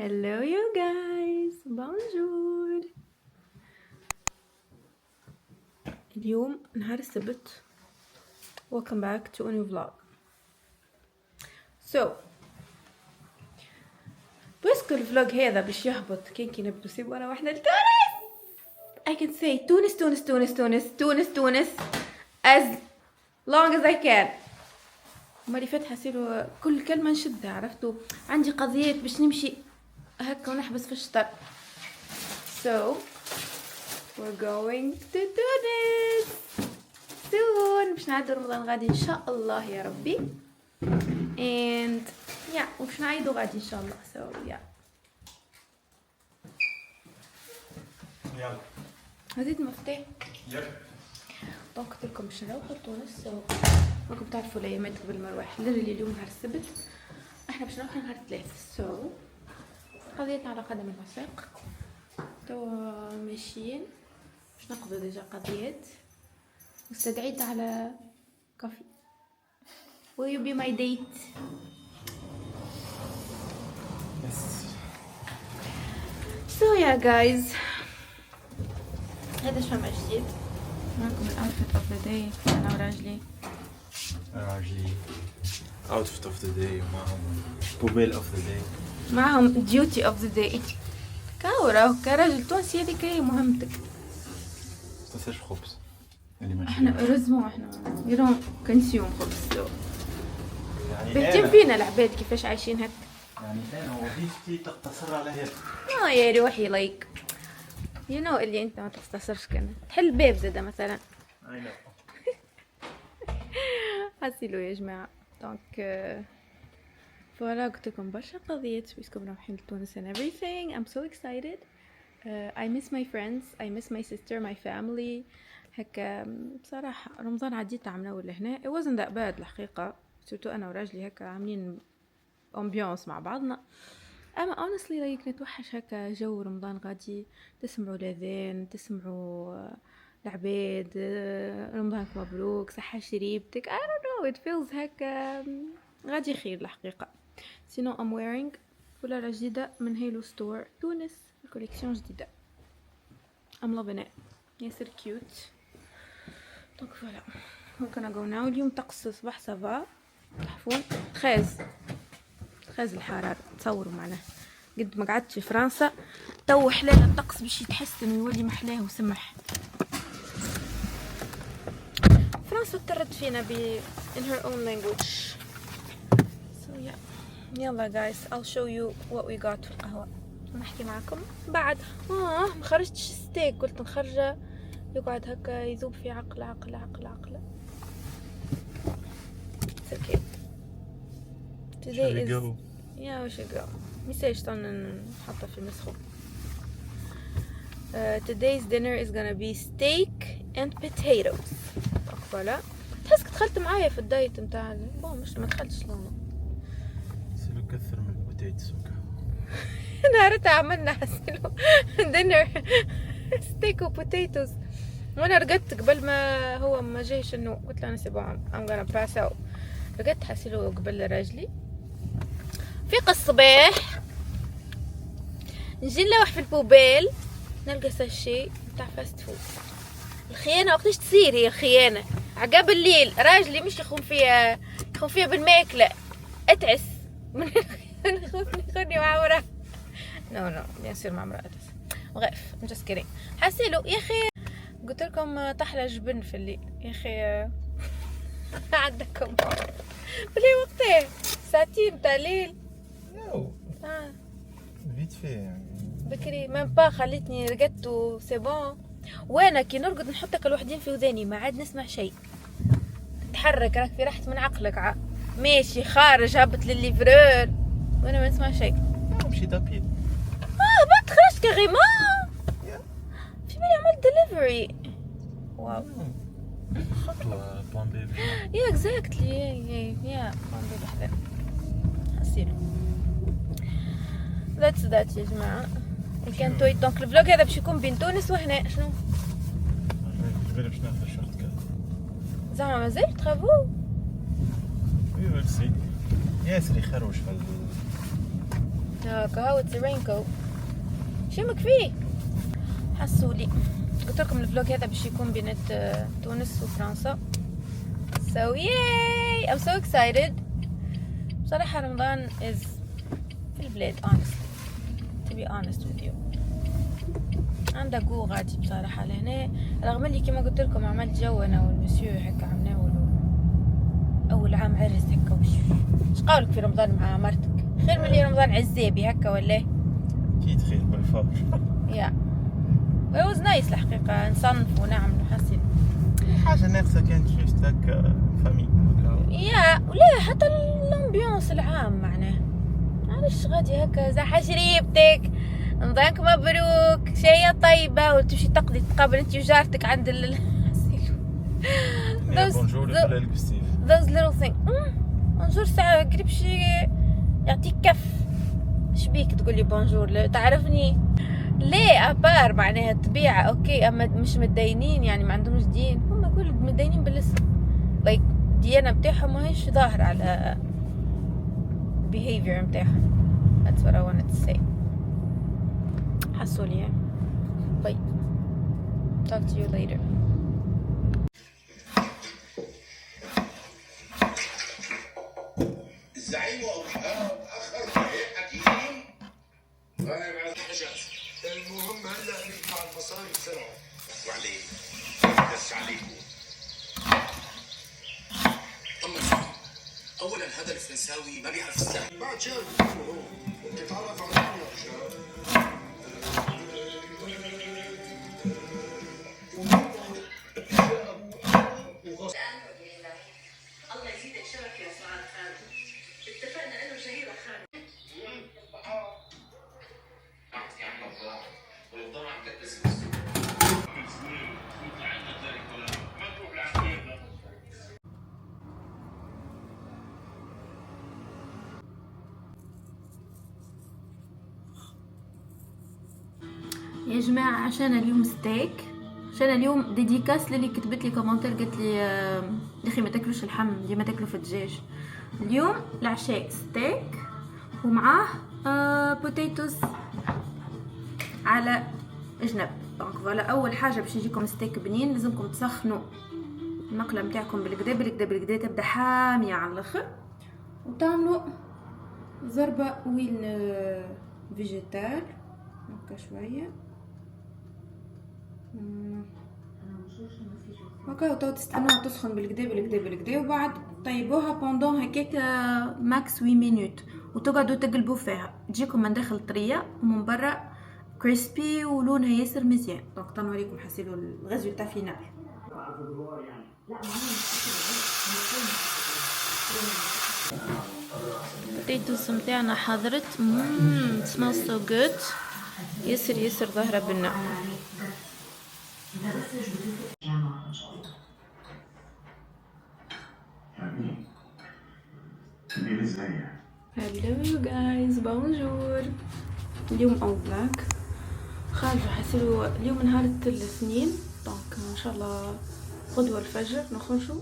Hello you guys, bonjour. اليوم نهار السبت. Welcome back to a new vlog. So بس الفلوج هذا باش يهبط كي نبدو سيبونا واحنا لتونس. I can say تونس تونس تونس تونس تونس تونس as long as I can. مالي فاتحة سيرو كل كلمة نشدها، عرفتوا عندي قضيات باش نمشي هكا ونحبس في الشطر. So we're going to Tunis soon. باش نعدي رمضان غادي ان شاء الله يا ربي. And yeah وباش نعيدو غادي ان شاء الله. So yeah. يلا هزيد المفتاح. يلا دونك قلت لكم باش نروحو تونس. راكم تعرفوا الايامات قبل ما نروح للي اليوم نهار السبت، احنا باش نروح نهار الثلاث. So قضيتنا على قدم الوثاق، توا ماشيين باش نقضوا ديجا قضيات، واستدعيت على كافي. Will you be my date? يس. So yeah guys، هذا شو جديد معكم الاوتفيت اوف ذا داي. انا وراجلي راجلي outfit of the day ومعهم بوبيل of the day. معهم duty of the day. كاورا كراجل تونسي هذيك هي مهمتك. تنساش خبز اللي ماشي احنا رزمو احنا يرون كنسيوم خبز. يعني بهتم فينا العباد كيفاش عايشين هكا. يعني انا وظيفتي تقتصر على هيك. يا روحي لايك يو نو اللي انت ما تختصرش كان تحل باب زاده مثلا. اي نو. حسيلو يا جماعه. دونك فوالا قلت لكم برشا قضيت بيسكم رايحين لتونس and everything. I'm so excited. I miss my friends. I miss my sister, my family. هكا بصراحة رمضان عديت عمنا ولا هنا it wasn't that bad الحقيقة. سورتو أنا وراجلي هكا عاملين ambiance مع بعضنا. أما honestly like نتوحش هكا جو رمضان، غادي تسمعوا الأذان، تسمعوا العباد رمضانك مبروك صحة شريبتك. I don't know it feels هكا غادي خير الحقيقة. sinon I'm wearing فلارة جديدة من هيلو ستور تونس، كوليكسيون جديدة. I'm loving it. ياسر كيوت. دونك فوالا we're gonna go now. اليوم طقس صباح سافا تحفون 13 الحرارة. تصوروا معنا قد ما قعدت في فرنسا تو حلال الطقس باش يتحسن ويولي محلاه وسمح. فرنسا ترد فينا in her own language. So yeah. يلا guys I'll show you what we got في القهوة. نحكي معكم بعد. ما خرجتش ستيك، قلت نخرجه يقعد هكا يذوب في عقله. It's okay. Today is yeah we should go. ميساج نحطه في المسخون. Today's dinner is gonna be steak and potatoes. فوالا تحسك دخلت معايا في الدايت نتاع بون مش ما دخلتش لونه. سيلو كثر من البوتيتس وكهو. نهارتها عملنا حسيلو dinner steak وبوتيتوز، وانا رقدت قبل ما هو ما جايش انه قلت له انا سيبون I'm gonna pass out. رقدت حسيلو قبل راجلي فيق الصباح نجي نلوح في البوبيل نلقى ساشي بتاع فاست فود. الخيانة وقتاش تصير هي الخيانة؟ عقاب الليل راجلي مش يخون فيها بالماكلة اتعس من يخوني مع مرأة. نو يصير مع مرأة وغيف I'm just kidding. حسيلو يا اخي قلت لكم طحلة جبن في الليل يا اخي عندكم بلي وقتها ساعتين تاع الليل. فيت في يعني بكري مام با خليتني رقدت وسيبون. وانا كي نرقد نحطك الوحدين في وداني ما عاد نسمع شيء. تتحرك راك في راحت من عقلك ماشي خارج هبط للليفرور وانا ما نسمع شيء. مشيت ابيد بات خرجت كاريمون في بالي عملت ديليفري. واو خطوة بون بيبي. يا اكزاكتلي يا بون بيبي حدا حسيلو. ذاتس يا جماعه كان تويت. دونك الفلوج هذا باش يكون بين تونس وهنا. شنو بالي باش ناخذ الشورت كات زعما مازال ترافو. وي ويل سي. ياسر يخروش هاكا اتس رينكو شمك فيه حسولي. قلت لكم الفلوج هذا باش يكون بين تونس وفرنسا. So yay! I'm so excited. بصراحة رمضان is في البلاد honestly to be honest with you. عندها جو غادي بصراحة لهنا، رغم اللي كما قلت لكم عملت جو انا والمسيو هكا عملناه اول عام عرس هكا. وش قولك في رمضان مع مرتك؟ خير من اللي رمضان عزابي هكا ولا؟ اكيد خير بالفرج. يا it was nice الحقيقة، نصنف ونعمل ونحسن. حاجة ناقصة كانت جوست هكا فامي. يا ولا حتى الامبيونس العام معناه معلش غادي هكا زحة شريبتك رمضانك مبروك شيء طيبة وتمشي تقابل انت وجارتك عند بونجور ولا الكستيف those little things. بونجور ساعة قريب شي يعطيك كف. شبيك تقولي بونجور؟ تعرفني ليه ابار معناها الطبيعة اوكي، اما مش متدينين يعني ما عندهمش دين، هم كل متدينين بالاسم like الديانة بتاعهم ماهيش ظاهرة على behavior متاعهم. That's what I wanted to say. حسولي bye. Talk to you later. الزعيم أخر حكيم. المهم هلا ندفع المصاري بسرعة. وعليه بس عليكم. أولا هذا الفرنساوي ما بيعرف السهل. بعد شهر تتعرف على الدنيا شهر. الله يزيدك شرف يا سعاد خالد. اتفقنا أنا وشهيرة خالد. يا جماعة عشان اليوم ستيك، عشان اليوم ديديكاس للي كتبت لي كومنتر قالت لي يا اخي ما تاكلوش اللحم ديما تاكلوا في الدجاج. اليوم العشاء ستيك ومعاه بوتيتوس على جنب. دونك فوالا اول حاجه باش يجيكم ستيك بنين لازمكم تسخنوا المقله نتاعكم بالكدا بالكدا بالكدا تبدا حاميه على الاخر، وتعملوا ضربه وين فيجيتال هكا شويه هكا وتو تستنوها تسخن بالكدا بالكدا بالكدا، وبعد طيبوها بوندون هكاك ماكس 8 مينوت وتقعدوا تقلبوا فيها تجيكم من داخل طريه ومن برا كريسبي ولونها ياسر مزيان. دونك تنوريكم حسيلو الغزو تاع فينال. البوتيتوس نتاعنا حضرت. smells so good. ياسر ياسر ظاهره بنا. هلو جايز بونجور. اليوم او بلاك خارجه حسيلو اليوم نهار الاثنين. دونك ان شاء الله غدوه الفجر نخرجوا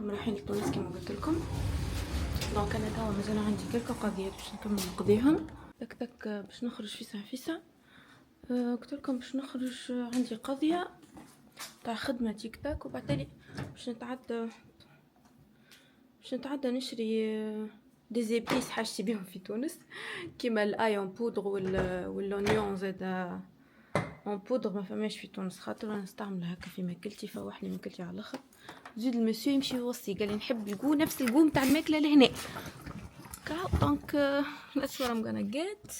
رايحين لتونس كما قلت لكم. دونك انا توا مازال عندي كلك قضيات باش نكمل نقضيهم تك باش نخرج في ساعه. قلت لكم باش نخرج عندي قضيه تاع خدمه تيك تاك، وبعدين باش نتعدى نشري دي زيبيس حاجتي بيهم في تونس كيما الاي اون بودر واللونيون زاد اون بودر ما فماش في تونس، خاطر انا نستعمل هكا في ماكلتي فوحني ماكلتي على الاخر. زيد المسيو يمشي يوصي قال لي نحب الجو نفس الجو تاع الماكله لهنا كاو. دونك that's what I'm gonna get.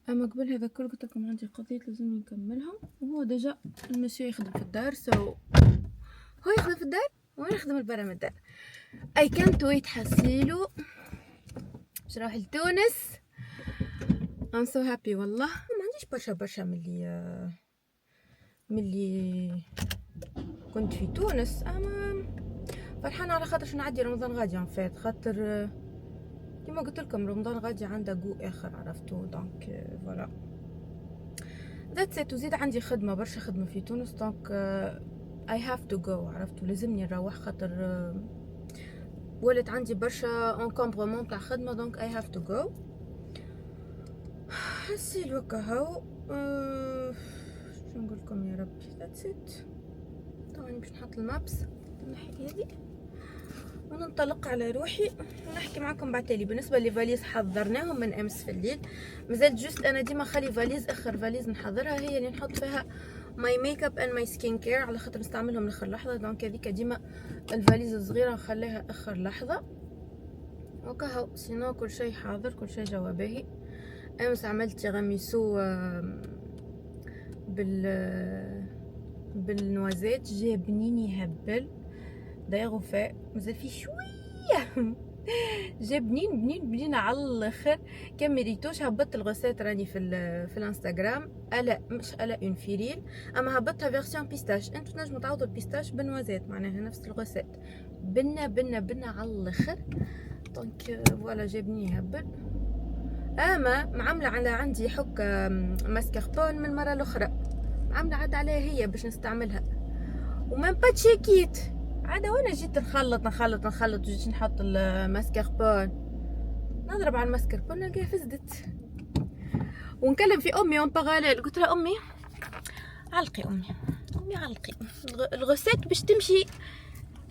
اما قبل هذا كل قلت لكم عندي قضيه لازم نكملهم، وهو ديجا المسيو يخدم في الدار هو يخدم في الدار وانا نخدم برا من الدار. I can't wait حسيلو باش نروح لتونس. I'm so happy والله. ما عنديش برشا ملي كنت في تونس، اما فرحانه على خاطر نعدي رمضان غادي فات، خاطر كما قلت لكم رمضان غادي عنده جو اخر عرفتو. دونك فوالا ذاتس ات. وزيد عندي خدمه برشا خدمه في تونس، دونك I have to go عرفتو لازمني نروح، خاطر ولت عندي برشا انكومبرومون تاع خدمه دونك اي هاف تو جو. حسي الوكا هاو شو نقول لكم يا ربي. ذاتس ات. طبعا باش نحط المابس نحي هذه وننطلق على روحي ونحكي معكم بعتالي. بالنسبه لفاليز حضرناهم من امس في الليل، مازال جوست انا ديما خلي فاليز اخر فاليز نحضرها هي اللي نحط فيها ماي ميك اب اند ماي سكين كير على خاطر نستعملهم لاخر لحظه. دونك هذيك ديما الفاليز الصغيره نخليها اخر لحظه وكهو. سينو كل شيء حاضر، كل شيء جوا باهي. امس عملت تيراميسو بالنوازيت، جا بنين يهبل. داير وفاء مازال في شويه جا بنين على الاخر. كان مريتوش هبطت الغسات راني في الانستغرام. الا مش الا اون فيريل، اما هبطتها فيرسيون بيستاش. انتو تنجموا تعوضوا البيستاش بنوازيت معناها نفس الغسات. بنا على الاخر. دونك فوالا جابني يهبل. اما معامله على عندي حك ماسكاربون من المره الاخرى، عامله عاد عليها هي باش نستعملها وما با تشيكيت عاد. وانا جيت نخلط وجيت نحط الماسكاربون نضرب على الماسكاربون نلقاها فزدت. ونكلم في امي اون باراليل، قلت لها امي علقي، امي علقي الغسات باش تمشي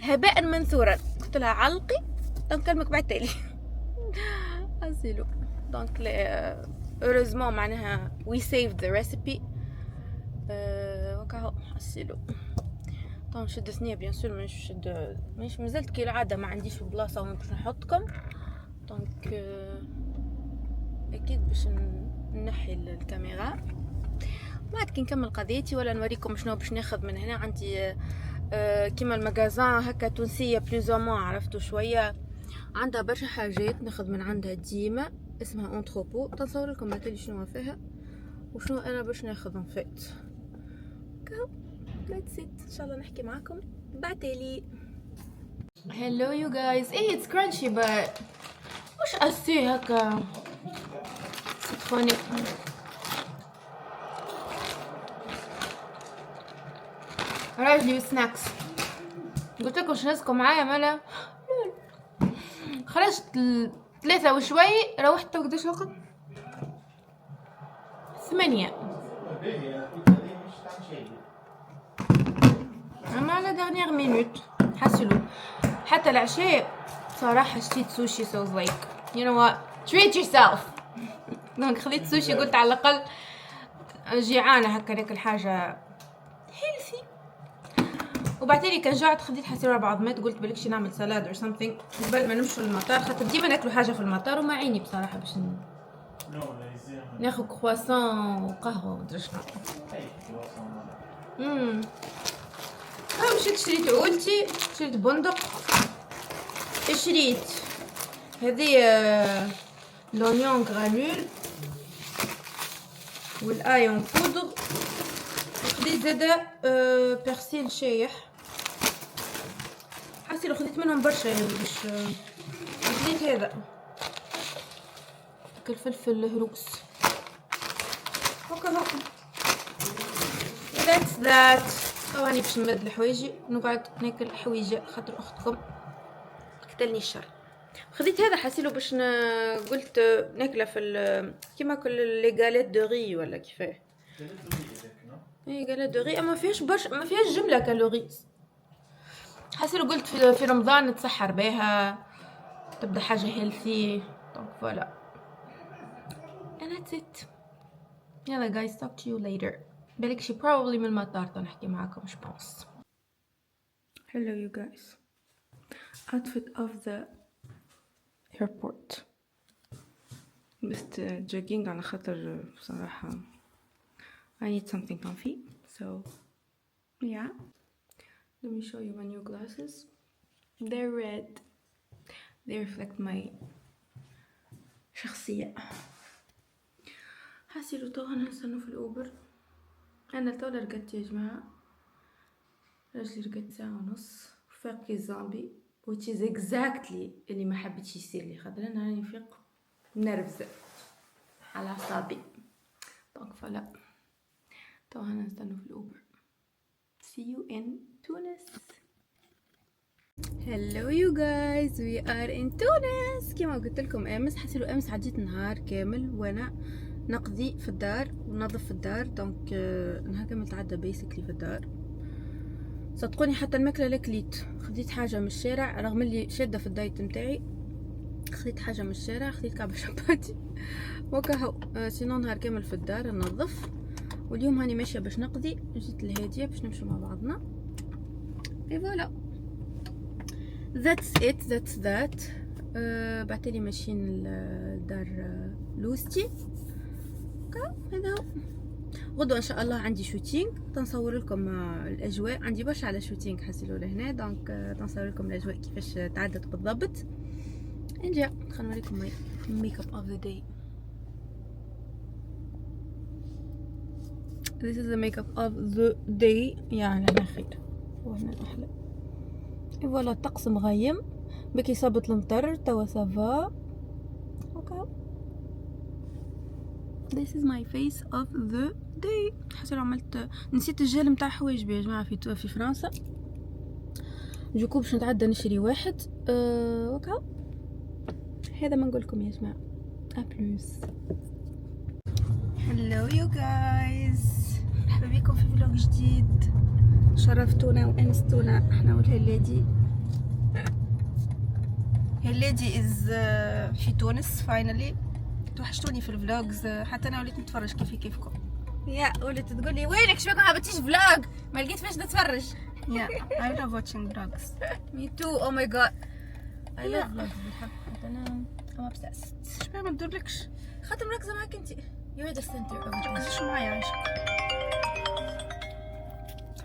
هباء منثورا. قلت لها علقي نكلمك بعد تالي ازيلو. دونك heureusement معناها we saved the recipe. وكاهو حسيلو. طبعا نشد ثنية بيان سور، مش نشد، مش مازلت كي العادة ما عنديش بلاصة وين باش نحطكم. دونك اكيد باش نحي الكاميرا بعد كي نكمل قضيتي ولا نوريكم شنو باش ناخذ من هنا. عندي كيما المغازان هكا تونسية بلوز او موان عرفتوا شوية، عندها برشا حاجات ناخذ من عندها ديما، اسمها اونتروبو. تنصور لكم بعتلي شنو فيها وشنو انا باش ناخذ فات. That's it. ان شاء الله نحكي معاكم بعتلي. Hello you guys. ايه it's crunchy but مش اسي هكا سيتروني. راجلي والسناكس قلت لكم شنزكم معايا مالا. خرجت 3 وشوي، روحت قداش وقت 8 اما على دغنيغ مينوت حسلو. حتى العشاء صراحة شتيت سوشي so like you know what treat yourself. دونك خذيت سوشي قلت على الاقل جيعانة هكا ناكل حاجة healthy. وبعتلي كان جعت خديت حسيرة 4 عظمات قلت بلكشي نعمل سلاد or something قبل ما نمشوا للمطار، خاطر ديما ناكلوا حاجة في المطار وما عيني بصراحة باش ناخذ كرواسون وقهوة ومدري شنو. مشيت شريت عولتي، شريت بندق، شريت هذه لونيون غرانول والايون بودر، خديت زادا بيرسيل شايح. حسيت خديت منهم برشا يعني باش خديت هذا الفلفل الهروس هكا. that's that. ثواني باش نمد الحوايجي ونقعد ناكل حويجه خاطر اختكم قتلني الشر. خديت هذا حسيلو باش قلت ناكله في كيما كل لي غاليت دو ري ولا كيفاه. اي غاليت دو ري اما فيهاش برشا، ما فيهاش جمله كالوريز. حسيلو قلت في رمضان نتسحر بها تبدا حاجه هيلثي. دونك فوالا and that's it. يلا guys talk to you later. بالك شي probably من المطار تنحكي معاكم مش بونس. Hello you guys. Outfit of the airport. بس jogging على خاطر بصراحة I need something comfy. So yeah. Let me show you my new glasses. They're red. They reflect my شخصية. حاسيلو تو هنستنى في الأوبر. أنا تولا رقدت يا جماعة، راجلي رقدت ساعة ونص فاق كي زومبي which is exactly اللي ما حبيتش يصير لي خاطر أنا راني نفيق نرفزة على أعصابي. دونك فوالا تو هنستنى في الأوبر. See you in تونس. Hello you guys, we are in تونس. كما قلت لكم امس، حسيلو امس عديت نهار كامل وانا نقضي في الدار وننظف في الدار. دونك نهار كامل تعدى بيسكلي في الدار. صدقوني حتى الماكله لكليت، خديت حاجه من الشارع رغم اللي شاده في الدايت متاعي. خديت حاجه من الشارع، خديت كعبه شباتي وكهو. سينو نهار كامل في الدار ننظف. واليوم هاني ماشيه باش نقضي، جيت الهاديه باش نمشي مع بعضنا. اي فوالا، that's that. بعتلي ماشيين لدار لوستي. هذا هو. غدوة ان شاء الله عندي شوتينغ، تنصور لكم الاجواء. عندي برشا على شوتينغ حاسيلو لهنا، دونك تنصور لكم الاجواء كيفاش تعدت بالضبط. انجا خلينا نوريكم ميك اب اوف ذا داي. This is the makeup of the day. يعني على خير وهنا احلى. فوالا الطقس مغيم، بكي صابت المطر توا سافا. اوكي، this is my face of the day. حسنا عملت نسيت الجل متاع حوايج يا جماعه في فرنسا. جوكو باش نتعدى نشري واحد. اوكي، هذا ما نقولكم يا جماعه. ابلوس. هلو يو جايز، مرحبا بكم في فلوق جديد. شرفتونا وانستونا احنا والهلادي. هلادي از في تونس فاينلي. توحشتوني في الفلوجز، حتى انا وليت نتفرج كيفكم. يا وليت تقولي وينك شبيك ما هبطيش فلوج، ما لقيت فاش نتفرج. يا I love watching vlogs. Me too. Oh my god I love vlogs بالحق. حتى انا I'm obsessed. شباب ما ندورلكش خاطر مركزه معاك انت. You're the center of attention. شو معايا عايشك؟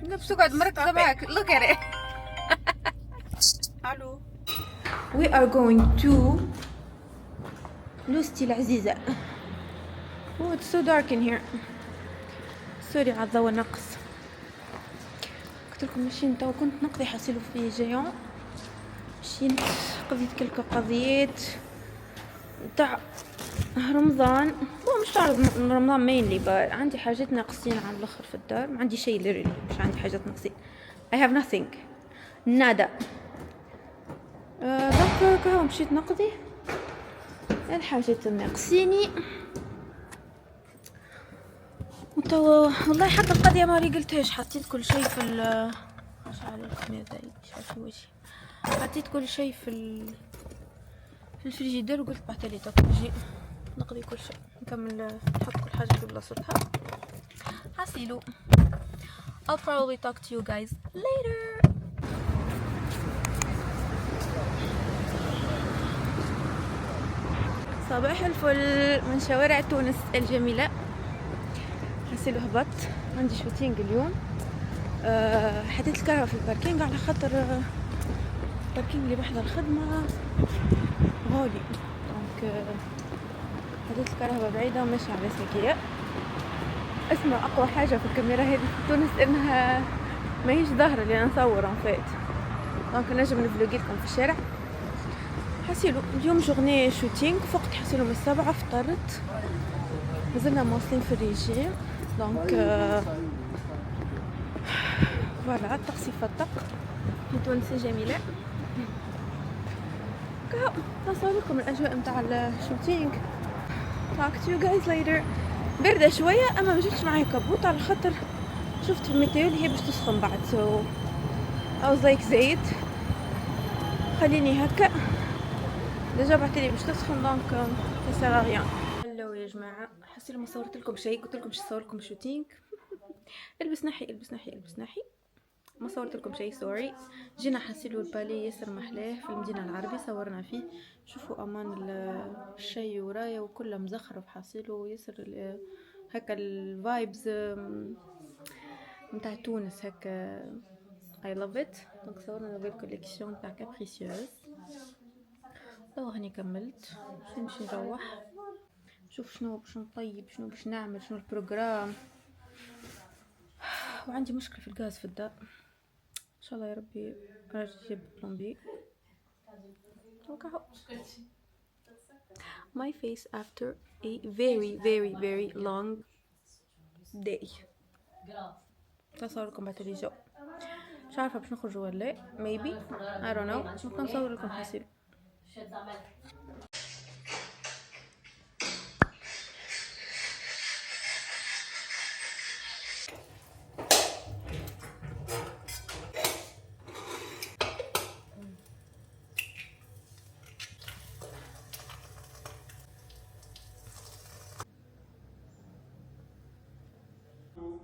باش تقعد مركزه معاك. Look at it. الو. We are going to لوستي العزيزة. Oh it's so dark in here. سوري على الضوء نقص. قلت لكم ماشيين توا، كنت نقضي حصيلو في جيون. مشيت قضيت كلك قضيت تاع رمضان. هو مش تاع رمضان مينلي، عندي حاجات ناقصين على الاخر في الدار. ما عندي شيء ليرلي، مش عندي حاجات ناقصين. I have nothing. نادا. دونك كهو مشيت نقضي الحاجات الناقصيني. وتوا والله حتى القضية ما قلتهاش، حطيت كل شيء في مش عليكم يا زي شايف وجهي. حطيت كل شيء في الفريجيدير وقلت بعتلي تجي نقضي كل شيء، نكمل نحط كل حاجة في بلاصتها. حاسيلو I'll probably talk to you guys later. صباح الفل من شوارع تونس الجميلة. حسيلو هبط، عندي شوتينج اليوم. حطيت الكهرباء في الباركينج على خاطر الباركينج اللي بحضر الخدمة غالي. دونك حطيت الكهرباء بعيدة وماشي على سكية. اسمع، أقوى حاجة في الكاميرا هذه في تونس إنها ماهيش ظاهرة اللي أنا نصور فات. دونك نجم نفلوقي لكم في الشارع. حسيلو اليوم جورني شوتينج، فقت حسيلو من 7 فطرت، مازلنا مواصلين في الريجيم. دونك فوالا الطقس يفتق في تونس الجميلة. نصور لكم الأجواء متاع الشوتينج. talk to you guys later. باردة شوية أما ما جبتش معايا كابوت على خاطر شفت في الميتيو اللي هي باش تسخن بعد. so I was like زايد خليني هكا ديجا بعتلي باش تسخن. دونك سا ريان. هلو يا جماعة، حسيت ما صورت لكم شيء، قلت لكم باش نصور لكم شوتينج. البس نحي ما صورت لكم شيء سوري. جينا حسيلو البالي ياسر محلاه في المدينة العربية، صورنا فيه. شوفوا امان الشي ورايا وكله مزخرف. حاسيلو ياسر هكا الفايبز نتاع تونس هكا. I love it. دونك صورنا نوفيل كوليكسيون تاع كابريسيوز. توا هاني كملت باش نمشي نروح نشوف شنو باش نطيب، شنو باش نعمل، شنو البروغرام. وعندي مشكلة في الغاز في الدار، ان شاء الله يا ربي راجل يجيب بلومبي. My face after a very long day. تصوركم بعد الجو. مش عارفه باش نخرجوا ولا لا. maybe I don't know. ممكن نصور لكم حسيل.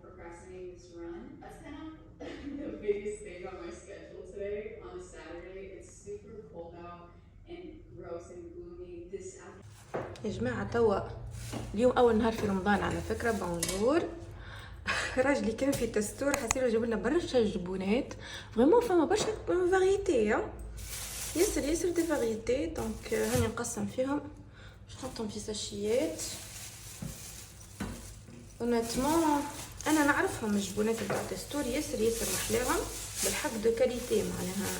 Procrastinating this run. That's kind of the biggest thing on my schedule today. On a Saturday, it's super cold out and gross and gloomy. This يا جماعة توا اليوم أول نهار في رمضان على فكرة. بونجور. راجلي كان في تستور حسيلو جاب لنا برشا جبونات فريمون فما برشا فاريتي ياسر دي فاريتي. دونك هاني نقسم فيهم باش نحطهم في ساشيات. اونيتمون انا نعرفهم الجبونات تاع تستور ياسر محلاهم بالحق دو كاليتي. معناها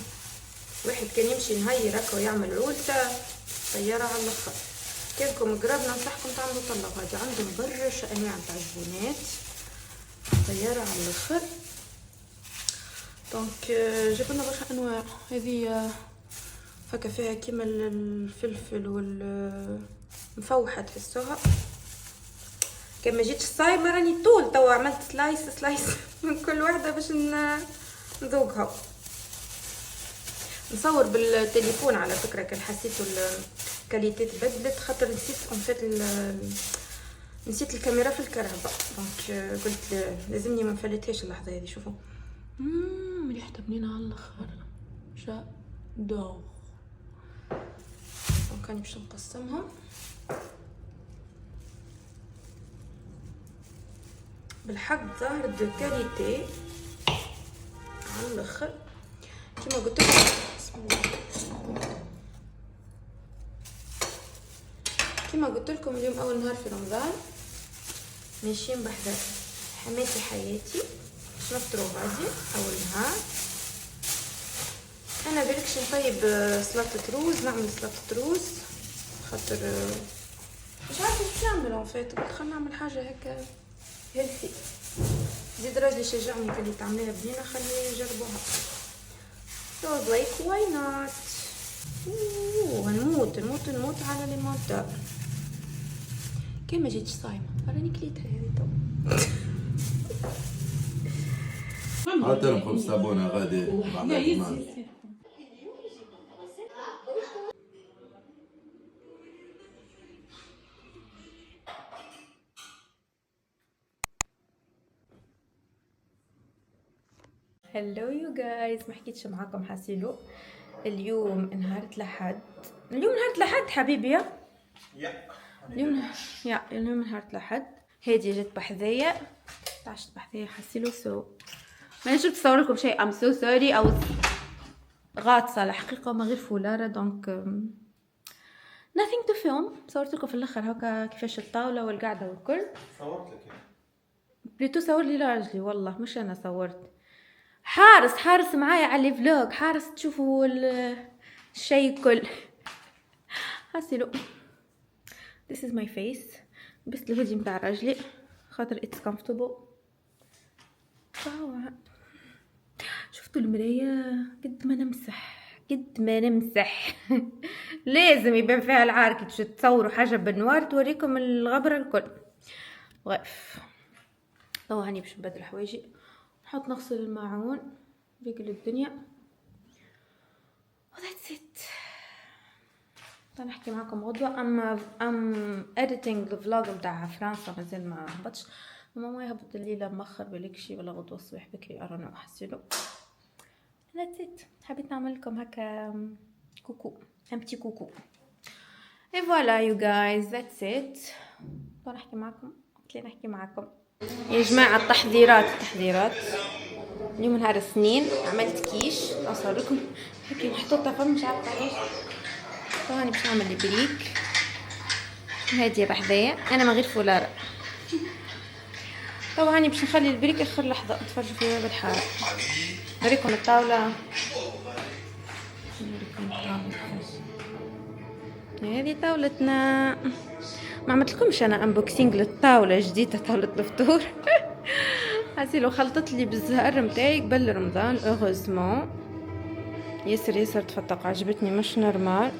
واحد كان يمشي نهير هكا ويعمل عولته طياره على الاخر. كانكم قراب ننصحكم تعملوا طلب. هادي عندهم برشا انواع تاع جبونات طياره على الاخر. دونك جابوا لنا برشا انواع. هذه هكا فيها كيما الفلفل والمفوحه تحسوها. كان ما جيتش صايمه راني طول توا عملت سلايس من كل واحده باش نذوقها. نصور بالتليفون على فكره كان حسيتوا الكاليتي تبدلت خاطر نسيت الكاميرا في الكرهبه. دونك قلت لازمني ما نفلتهاش اللحظه هذه. شوفوا ريحتها بنينه على الاخر. دونك كاني باش نقسمهم. بالحق ظاهر دو كاليتي على الاخر كيما قلت لكم. بسم الله. كيما قلت لكم اليوم اول نهار في رمضان ماشيين بحذر حماتي حياتي باش نفطروا غادي اول نهار. انا بالكش نطيب سلطه روز. نعمل سلطه روز خاطر مش عارفه ايش نعمل اون فيت. قلت خلينا نعمل حاجه هكا هيلثي. زيد راجلي شجعني قال لي تعمليها بنينه خليه يجربوها. So like why not. نموت على ليمونتار. كي ما جيتش صايمه راني كليتها هذه تو. عطيهم 5 صابونه غادي هلو يو جايز. ما حكيتش معاكم حاسيلو. اليوم نهار الأحد حبيبي. اليوم نهار الأحد. هادي جات بحذايا عشت بحذايا حاسيلو. سو ما نجم نصور لكم شيء. ام سو سوري او غاطسه الحقيقه ما غير فولاره. دونك nothing to film. صورت لكم في الاخر هكا كيفاش الطاوله والقعده والكل. صورت لك بليتو صور لي راجلي والله مش انا صورت. حارس معايا على الفلوج. حارس تشوفوا الشيء كل. حاسيلو this is my face. بس الهودي متاع راجلي خاطر it's comfortable. شفتوا المرايه قد ما نمسح لازم يبان فيها العار. كي تصوروا حاجه بالنوار توريكم الغبره الكل. غيف طبعا هاني باش نبدل حوايجي. نحط نغسل الماعون بيقل الدنيا. وذاتس ات. نحكي معكم غدوه. ام editing الفلوج نتاع فرنسا مازال ما هبطش. ماما يهبط الليله مخر بالكشي ولا غدوه الصباح بكري ارانا حسيلو. ذاتس ات. حبيت نعمل لكم هكا كوكو ان بتي كوكو. اي فوالا يو جايز ذاتس ات. نحكي معكم يا جماعه. التحضيرات اليوم نهار الاثنين. عملت كيش اصور لكم هيك محطوطه فم مش عارفه ايش. هاني باش نعمل البريك. هادي بحذايا انا من غير فولاره. طبعا هاني باش نخلي البريك اخر لحظه نتفرجوا فيها بالحاره. نوريكم الطاوله. هذه طاولتنا. ما عملتلكمش انا انبوكسينج للطاوله جديده طاوله الفطور. هسي لو خلطت لي بالزهر متاعي قبل رمضان اوغوزمون. ياسر تفتق، عجبتني مش نورمال.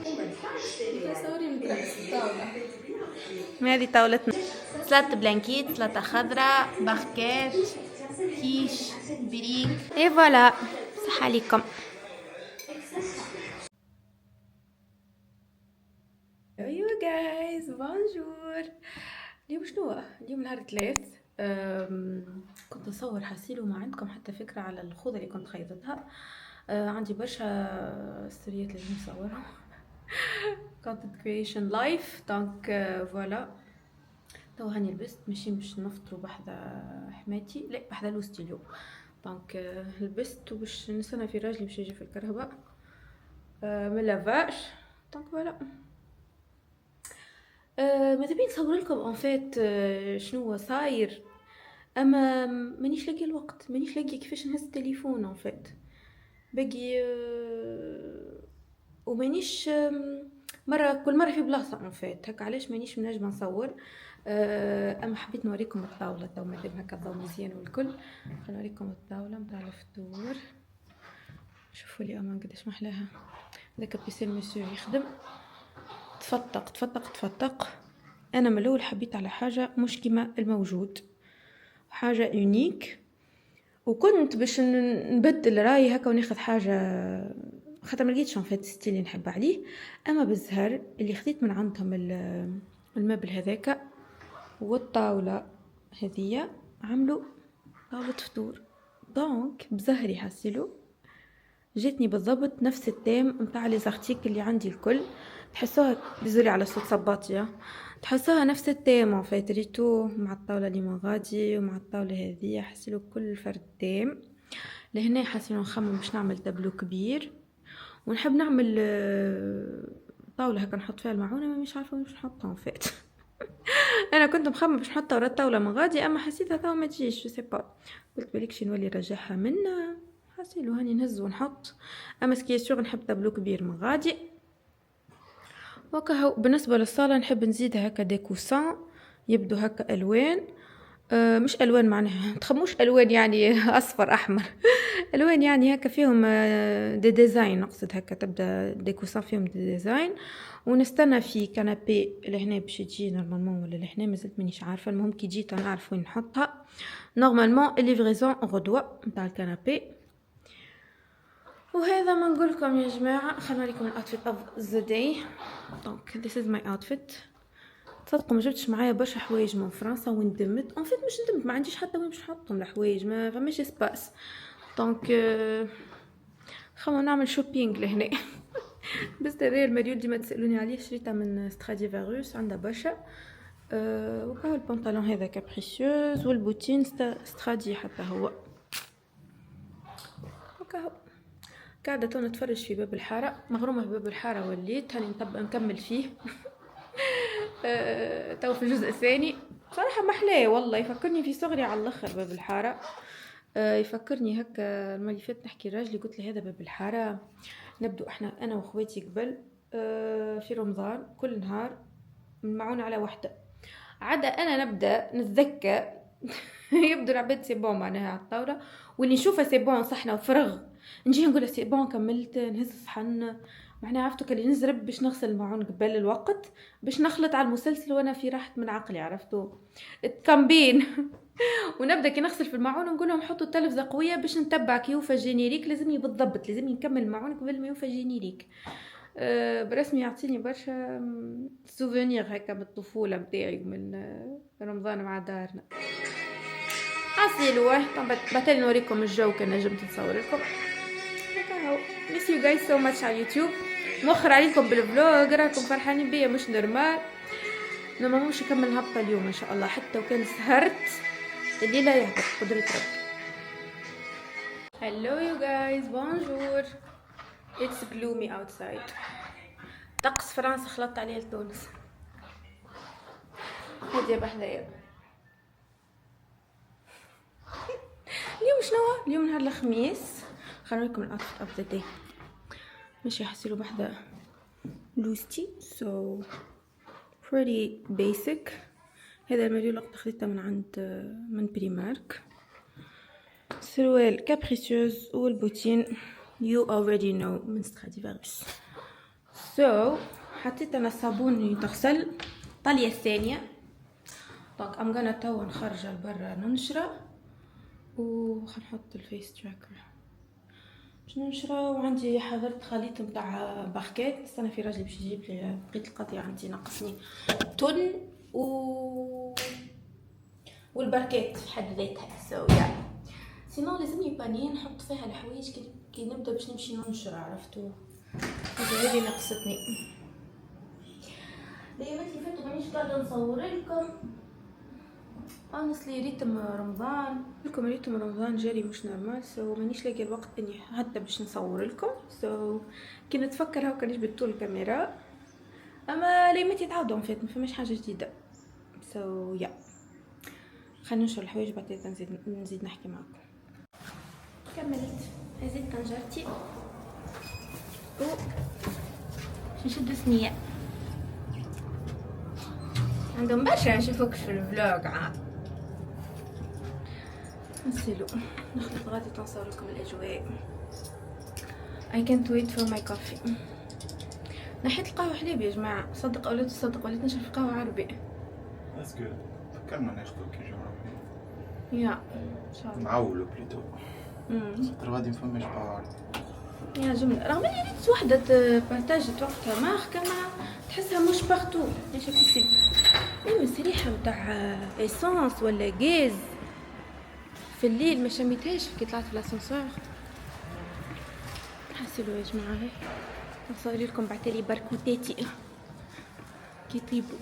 هذه طاولتنا، سلطة بلانكيت، سلطة خضراء، باركات، كيش، بريك، اي فوالا. صحة عليكم. ايوه جايز بونجور. اليوم شنو؟ اليوم نهار ثلاث. كنت نصور حاسيلو ما عندكم حتى فكرة على الخوذة اللي كنت خيطتها. عندي برشا ستوريات لازم نصورهم. content creation life دونك فوالا. تو هاني لبست ماشي باش نفطروا بحذا حماتي، لا بحذا لوستي اليوم. دونك لبست وباش نستنى في راجلي باش يجي في الكرهبة من لافاج. دونك فوالا. ماذا بين نصور لكم ان فيت شنو صاير، اما مانيش لاقي الوقت، مانيش لاقي كيفاش نهز التليفون ان فيت باقي. ومانيش كل مره في بلاصه ان فيت هكا، علاش مانيش منجمه نصور. اما حبيت نوريكم الطاوله تو مادام هكا الضوء مزيان والكل. خلينا نوريكم الطاوله نتاع الفطور. شوفوا لي امان قداش محلاها. هذاك بيسير مسيو يخدم تفتق. انا من الاول حبيت على حاجه مش كيما الموجود، حاجه يونيك، وكنت باش نبدل رايي هكا وناخذ حاجه خاطر ما لقيتش فات ستيل اللي نحب عليه. اما بالزهر اللي خديت من عندهم المبل هذاك والطاوله هذية عملوا طاوله فطور. دونك بزهري حسيلو جاتني بالضبط نفس التيم نتاع لي زارتيكل اللي عندي الكل. تحسوها ديزولي على صوت صباطيه، تحسوها نفس التيم فايت ريتو مع الطاوله اللي من غادي ومع الطاوله هذه. حسيلو كل فرد تيم. لهنا حسيلو نخمم باش نعمل تابلو كبير ونحب نعمل طاوله هكا نحط فيها المعونه، ما مش عارفه وين نحطها فات. انا كنت مخمم باش نحطها ورا الطاوله من غادي، اما حسيتها تو ما تجيش جو سي با. قلت بالك نولي نرجعها من حسيلو هاني نهز ونحط. اما سكي سيغ نحب تابلو كبير من غادي وكهو. بالنسبه للصاله نحب نزيدها هكا ديكوسان يبدو هكا الوان، مش الوان معناها تخموش الوان يعني اصفر احمر. الوان يعني هكا فيهم دي ديزاين، نقصد هكا تبدا ديكوسان فيهم دي ديزاين. ونستنى في كنابي لهنا باش تجي نورمالمون ولا لهنا مازلت مانيش عارفه. المهم كي جيت نعرف وين نحطها. نورمالمون الليفريزون غدوه نتاع الكنابي. وهذا ما نقول لكم يا جماعه. خلينا نوريكم الاوتفيت اوف ذا داي. دونك ذيس از ماي اوتفيت. تصدقوا ما جبتش معايا برشا حوايج من فرنسا وندمت ان فيت. مش ندمت، ما عنديش حتى وين باش نحطهم الحوايج، ما فماش اسباس. دونك خلينا نعمل شوبينغ لهنا. بس هذا الماريو ديما تسالوني عليه شريتها من ستراديفاروس عندها برشا. وكاو البنطلون هذا كابريسيوز والبوتين سترادي حتى هو. وكاو قاعده تو نتفرج في باب الحاره، مغرومه في باب الحاره وليت هاني نكمل فيه. تو في الجزء الثاني. صراحه محلاه والله، يفكرني في صغري على الاخر باب الحاره. يفكرني هكا المره اللي فاتت نحكي راجلي قلت له هذا باب الحاره نبدو احنا انا واخواتي قبل في رمضان كل نهار معون على وحده. عدا انا نبدا نتذكى. يبدو العباد سي بون معناها على الطاوله، واللي نشوفها سي بون صحنا وفرغ نجي نقول سي بون كملت نهز صحن. معناها عرفتوا كلي نزرب باش نغسل المعون قبل الوقت باش نخلط على المسلسل وانا في راحه من عقلي. عرفتوا التكمبين. ونبدا كي نغسل في المعون نقول لهم حطوا التلفزه قويه باش نتبع كي يوفى جينيريك. لازمني بالضبط لازمني نكمل المعون قبل ما يوفى جينيريك. برسمي يعطيني برشا سوفونير هكا بالطفوله متاعي من رمضان مع دارنا. حاسيلو بعتلي نوريكم الجو كان نجمت نصور لكم. هاو miss you guys so much على اليوتيوب. مؤخر عليكم بالفلوج، راكم فرحانين بيا مش نورمال. ما مش نكمل هبطه اليوم ان شاء الله، حتى وكان سهرت الليله يهبط قدرة ربي. hello you guys bonjour. it's gloomy outside. طقس فرنسا خلطت عليه لتونس. هادية بحذايا. اليوم شنو؟ اليوم نهار الخميس. خلينا نوريكم الاوتفيت اوف ذا داي. ماشي حسيلو بحذا لوستي so pretty basic. هذا الماريو لقطة خديتها من بريمارك. سروال كابريسيوز والبوتين you already know من ستراديفاريوس. so حطيت انا الصابون يتغسل الطليه الثانيه. دونك I'm gonna توا نخرجه لبرا ننشره وخل نحط الفيس تراكر باش ننشره. وعندي حضرت خليط متاع باركيت. استنى في راجلي باش يجيب لي بقيت القضيه عندي ناقصني تن والباركيت في حد ذاتها. so yeah سينو لازمني بانيه نحط فيها الحوايج كي نبدا باش نمشي ننشر. عرفتوا هذه اللي ناقصتني. الايامات اللي فاتوا مانيش قاعده نصور لكم honestly ريتم رمضان لكم. ريتم رمضان جاري مش نورمال. so مانيش لاقي الوقت اني حتى باش نصور لكم. so كي نتفكر هاكا نجبد طول الكاميرا. اما الايامات يتعاودوا فات ما فماش حاجه جديده. so yeah خلينا ننشر الحوايج بعد نزيد نحكي معكم. كملت هزيت طنجرتي و نشد ثنيه. عندهم برشا نشوفوك في الفلوق عاد. نسيلو نخلط غادي تنصور لكم الاجواء. I can't wait for my coffee. نحيت القهوه حليب يا جماعه. صدق او لا تصدق وليت نشرب في قهوه عربي. That's good. فكرنا نشرب كي جربنا. يا ان شاء الله نعولو بليتو. خاطر غادي مفماش قهوة عربي. يا جملة رغم اللي ريت وحدة بارتاجت وقتها ماركة ما تحسها مش باغتو. ايش كيفي يمس ريحة متاع ايسونس ولا غاز في الليل ما شميتهاش كي طلعت في الاسانسور. حسيلو يا جماعة هاي نصور لكم بعتلي بركوتاتي كي يطيبوا.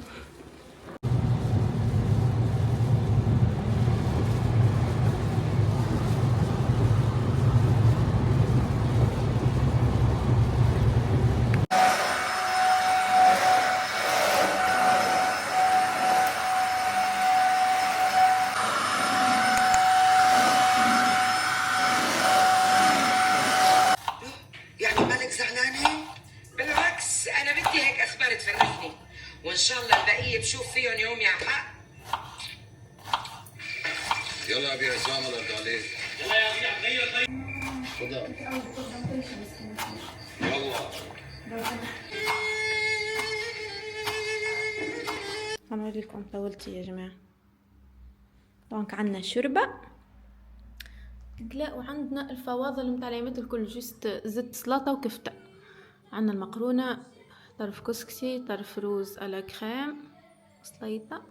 وان شاء الله البقيه بشوف فيهم يوم يا حق. يلا يا ابي عصام الله يرضى عليك. يلا يا ابي غير طيب. خدها. يلا. هنوريلكم طولتي يا جماعه. دونك عندنا شوربه لا وعندنا الفواضل متاع الايامات الكل جست زيت سلطه وكفته. عندنا المقرونه طرف كسكسي طرف روز على كريم سليطة.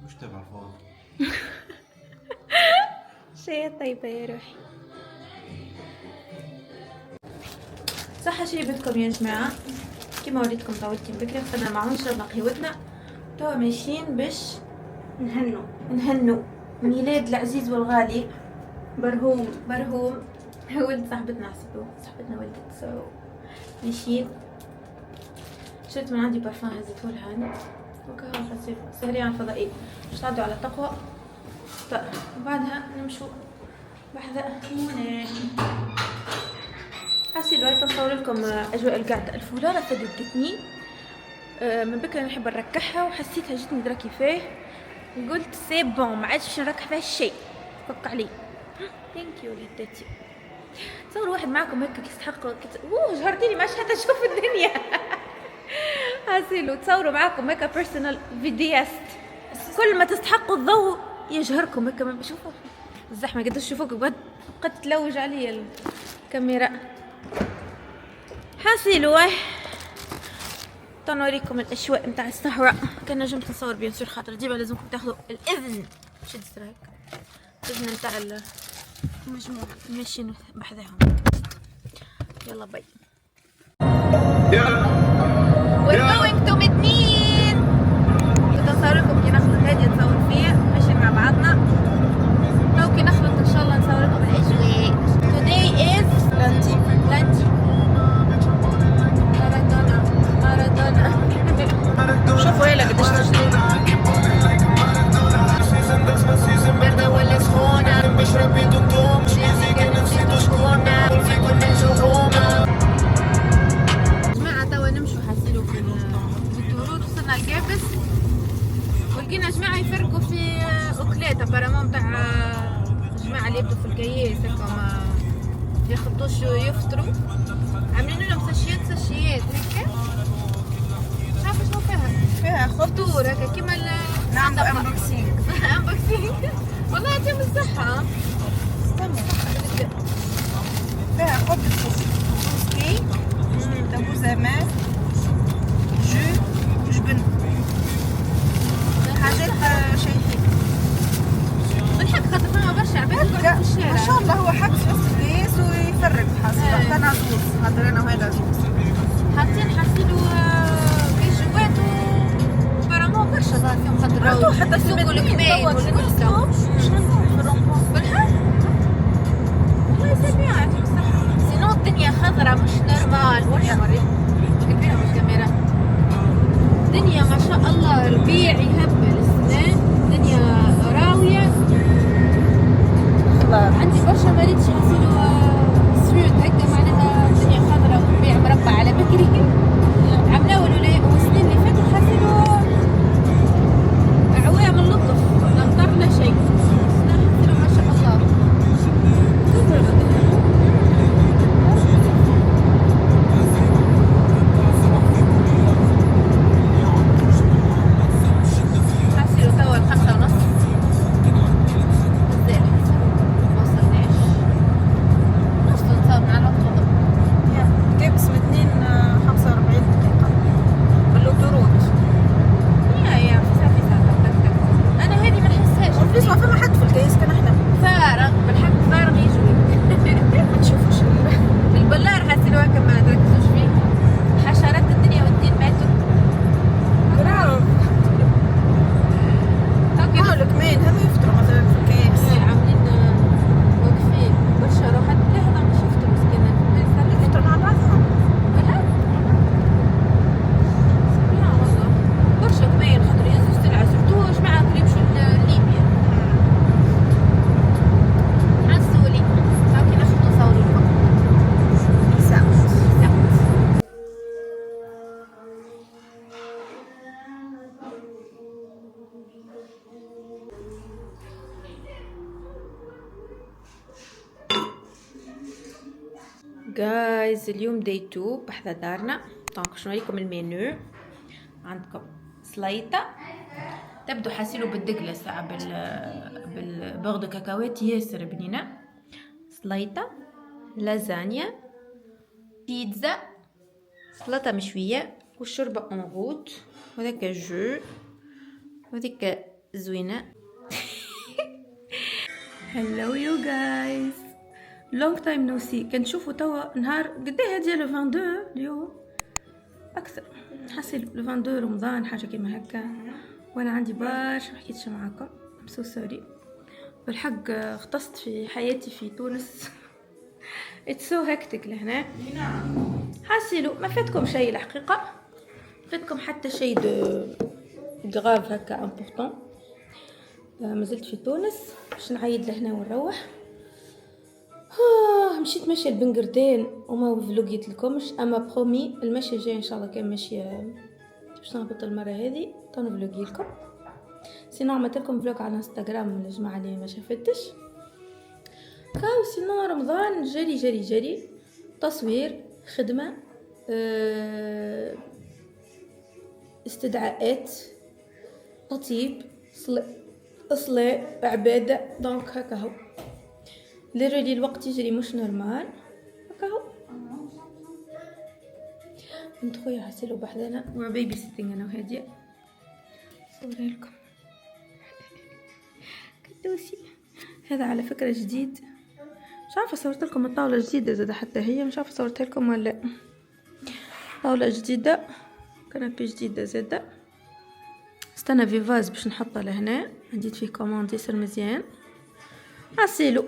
مش تبع فاضي. شي طيبة يا روحي. صحة شي بدكم يا جماعة. كيما وريتكم طاولتي بكري خدنا معهم شربنا قهوتنا توا ماشيين باش نهنو ميلاد العزيز والغالي برهوم ولد صاحبتنا. عسبو صاحبتنا ولدت ماشيين. شريت من عندي برفان هزيته لها وكهو خفيف سهرية على الفضائي باش تعدوا على تقوى. وبعدها نمشوا بحذا هنا. حاسي الوقت نصور لكم اجواء القعده. الفولاره فدتني من بكره نحب نركحها وحسيتها جتني درا كيفاه قلت سي بون ما عادش باش نركح فيها شيء. فك علي ثانك يو وليدتي. تصور واحد معكم هكا يستحق جهرتيني ماش حتى اشوف الدنيا. هاسيلو تصوروا معكم هكا بيرسونال فيدياست كل ما تستحقوا الضوء يجهركم هكا. ما بشوفوا الزحمه قداش تشوفوك بقد تلوج عليا الكاميرا. حاسيلو تنوريكم الاشواء نتاع السهره. كان نجمت نصور بيان سور خاطر ديما لازمكم تاخذوا الاذن. شد سترايك الاذن نتاع المجموعه ماشيين بحذاهم. يلا باي. We're going to Medellin. كنت نصور لكم كي نخلط هادي نصور فيه ماشي مع بعضنا. تو كي نخلط ان شاء الله نصور لكم الاجواء. Today is لانتي مارادونا. شوفوا هلا قداش تجري باردة ولا سخونة مش ربي دمدوم جيزي كان نسيتو شكونا في كل نجومة. جماعة توا نمشوا حاسيلو في الطرود وصلنا الكابس ولقينا جماعة يفرقوا في أكلات أبارامون متاع الجماعة اللي يبدو في الكياس هكا ما يخطوش يفطروا، عاملين لهم ساشيات هكا، مش عارفة شنو فيها فطور هكا كيما نعمل انبوكسينغ. انبوكسينغ. والله يعطيهم الصحة. فيها خبز كيك، تبوزة ماء، جو وجبن، حاجات شايفين. بالحق خاطر فما برشا عباد في الشارع. ما شاء الله هو حبس وسط الناس ويفرق حاسة. كان عزوز خاطر انا وهذا عزوز. حاطين حاسيلو كيجوات وبرامو برشا ظهر فيهم خاطر حتى في يسوقوا الكباين والكلكم. بالحق والله يسلمي يعطيهم الصحة. سينو الدنيا خضرا مش نورمال. وريها كبيرة مش كاميرا. الدنيا ما شاء الله ربيع يهبل السنة. الدنيا راوية. عندي برشا مريض حاسيلو سويد هكا معناها الدنيا خضرا وربيع مربع على بكري. عملاو السنين اللي فاتت حاسيلو عوام اللطف لا مطر لا شيء. حاسيلو ما شاء الله. حاسيلو توا 5:30. كابس من 2:45 دقيقة بالأوتوروت. يا انا هذه ما نحسهاش. وفلوس ما فما حد في الكيس كان احنا فارغ بالحق فارغ يجري. ما تشوفوش البلار حاسيلو هكا ما تركزوش فيه. حشرات الدنيا والدين ماتوا. برافو. هاو كمان هم يفطروا مثلا في الكيس. عاملين واقفين برشا روحات. لا هذا ما شفته مسكين يفطروا مع بعضهم. والله برشا كبير خاطر يهزوا السلعة سرتو جماعة اللي يمشوا لليبيا. عسولي هاكي ناخدو صوريكم. جايز اليوم داي 2 بحذا دارنا. دونك شنو رايكم المنيو؟ عندكم سليطة تبدو حاسيلو بالدقلة ساعة بالبغدو كاكاوات ياسر بنينة. سليطة، لازانيا، بيتزا، سلطة مشوية والشوربة اونغوت وذاك جو وذيك زوينة. هلو يو جايز لونج تايم نو سي. كنشوفوا توا نهار قداه هادي لو 22 اليوم اكثر حاسيلو لو 22 رمضان حاجه كيما هكا. وانا عندي برشا ما حكيتش معاكم. ام سو سوري. بالحق اختصت في حياتي في تونس. اتس سو هكتك لهنا. حاسيلو ما فاتكم شيء الحقيقه. فاتكم حتى شيء دو غاف هكا امبورطون. مازلت في تونس باش نعيد لهنا ونروح. مشيت ماشيه البنقردين وما فلوقيت لكمش. اما برومي المشي الجاي ان شاء الله كان ماشيه باش نهبط المره هذه تنفلوقي لكم. سينو عملت لكم فلوق على انستغرام للجماعه اللي ما شافتش. كاو سينو رمضان جري جري جري. تصوير، خدمه، استدعاءات، تطيب، صلاة، عباده. دونك هكا هو ليرلي الوقت يجري مش نورمال. هكا هو بنت خويا حاسيلو بحدنا و بيبي سيتينغ انا وهاديه. صوري لكم كدوسي. هذا على فكره جديد. مش عارفه صورت لكم الطاوله جديده زاد حتى هي مش عارفه صورتها لكم ولا. طاوله جديده كنبي جديده زاده. استنى في فاز باش نحطها لهنا. عندي فيه كوموند ياسر مزيان. عسيلو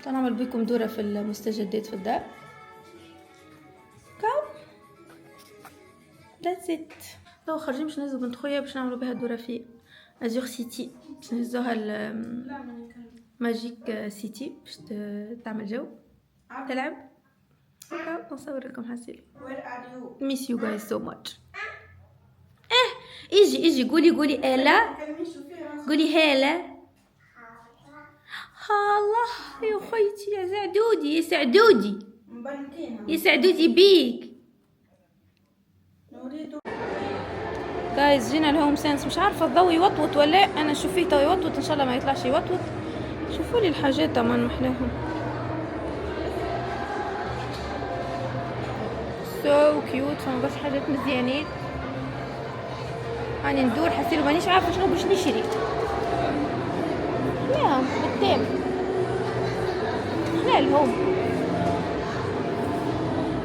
نعمل بكم دورة في المستجدات في الدار. كاو ذاتس ات. تو خارجين باش نهزو بنت خويا باش نعملوا بها دورة في ازور سيتي. باش نهزوها ماجيك سيتي باش تعمل جو تلعب. كاو نصور لكم حاسيل. miss you guys so much. اجي قولي الا. قولي هلا. الله يا خيتي يا سعدودي يا سعدودي مبنتينها يا سعدودي بيك. نريد جايز جينا الهوم سنس، مش عارفه الضوء يوطوط ولا لا. انا نشوف فيه تو يوطوط، ان شاء الله ما يطلعش يوطوط. شوفوا لي الحاجات امان محلاهم سو كيوت. فما بس حاجات مزيانين. هاني ندور حسيلو مانيش عارفه شنو باش نشري. لا بالتام لا الهوم.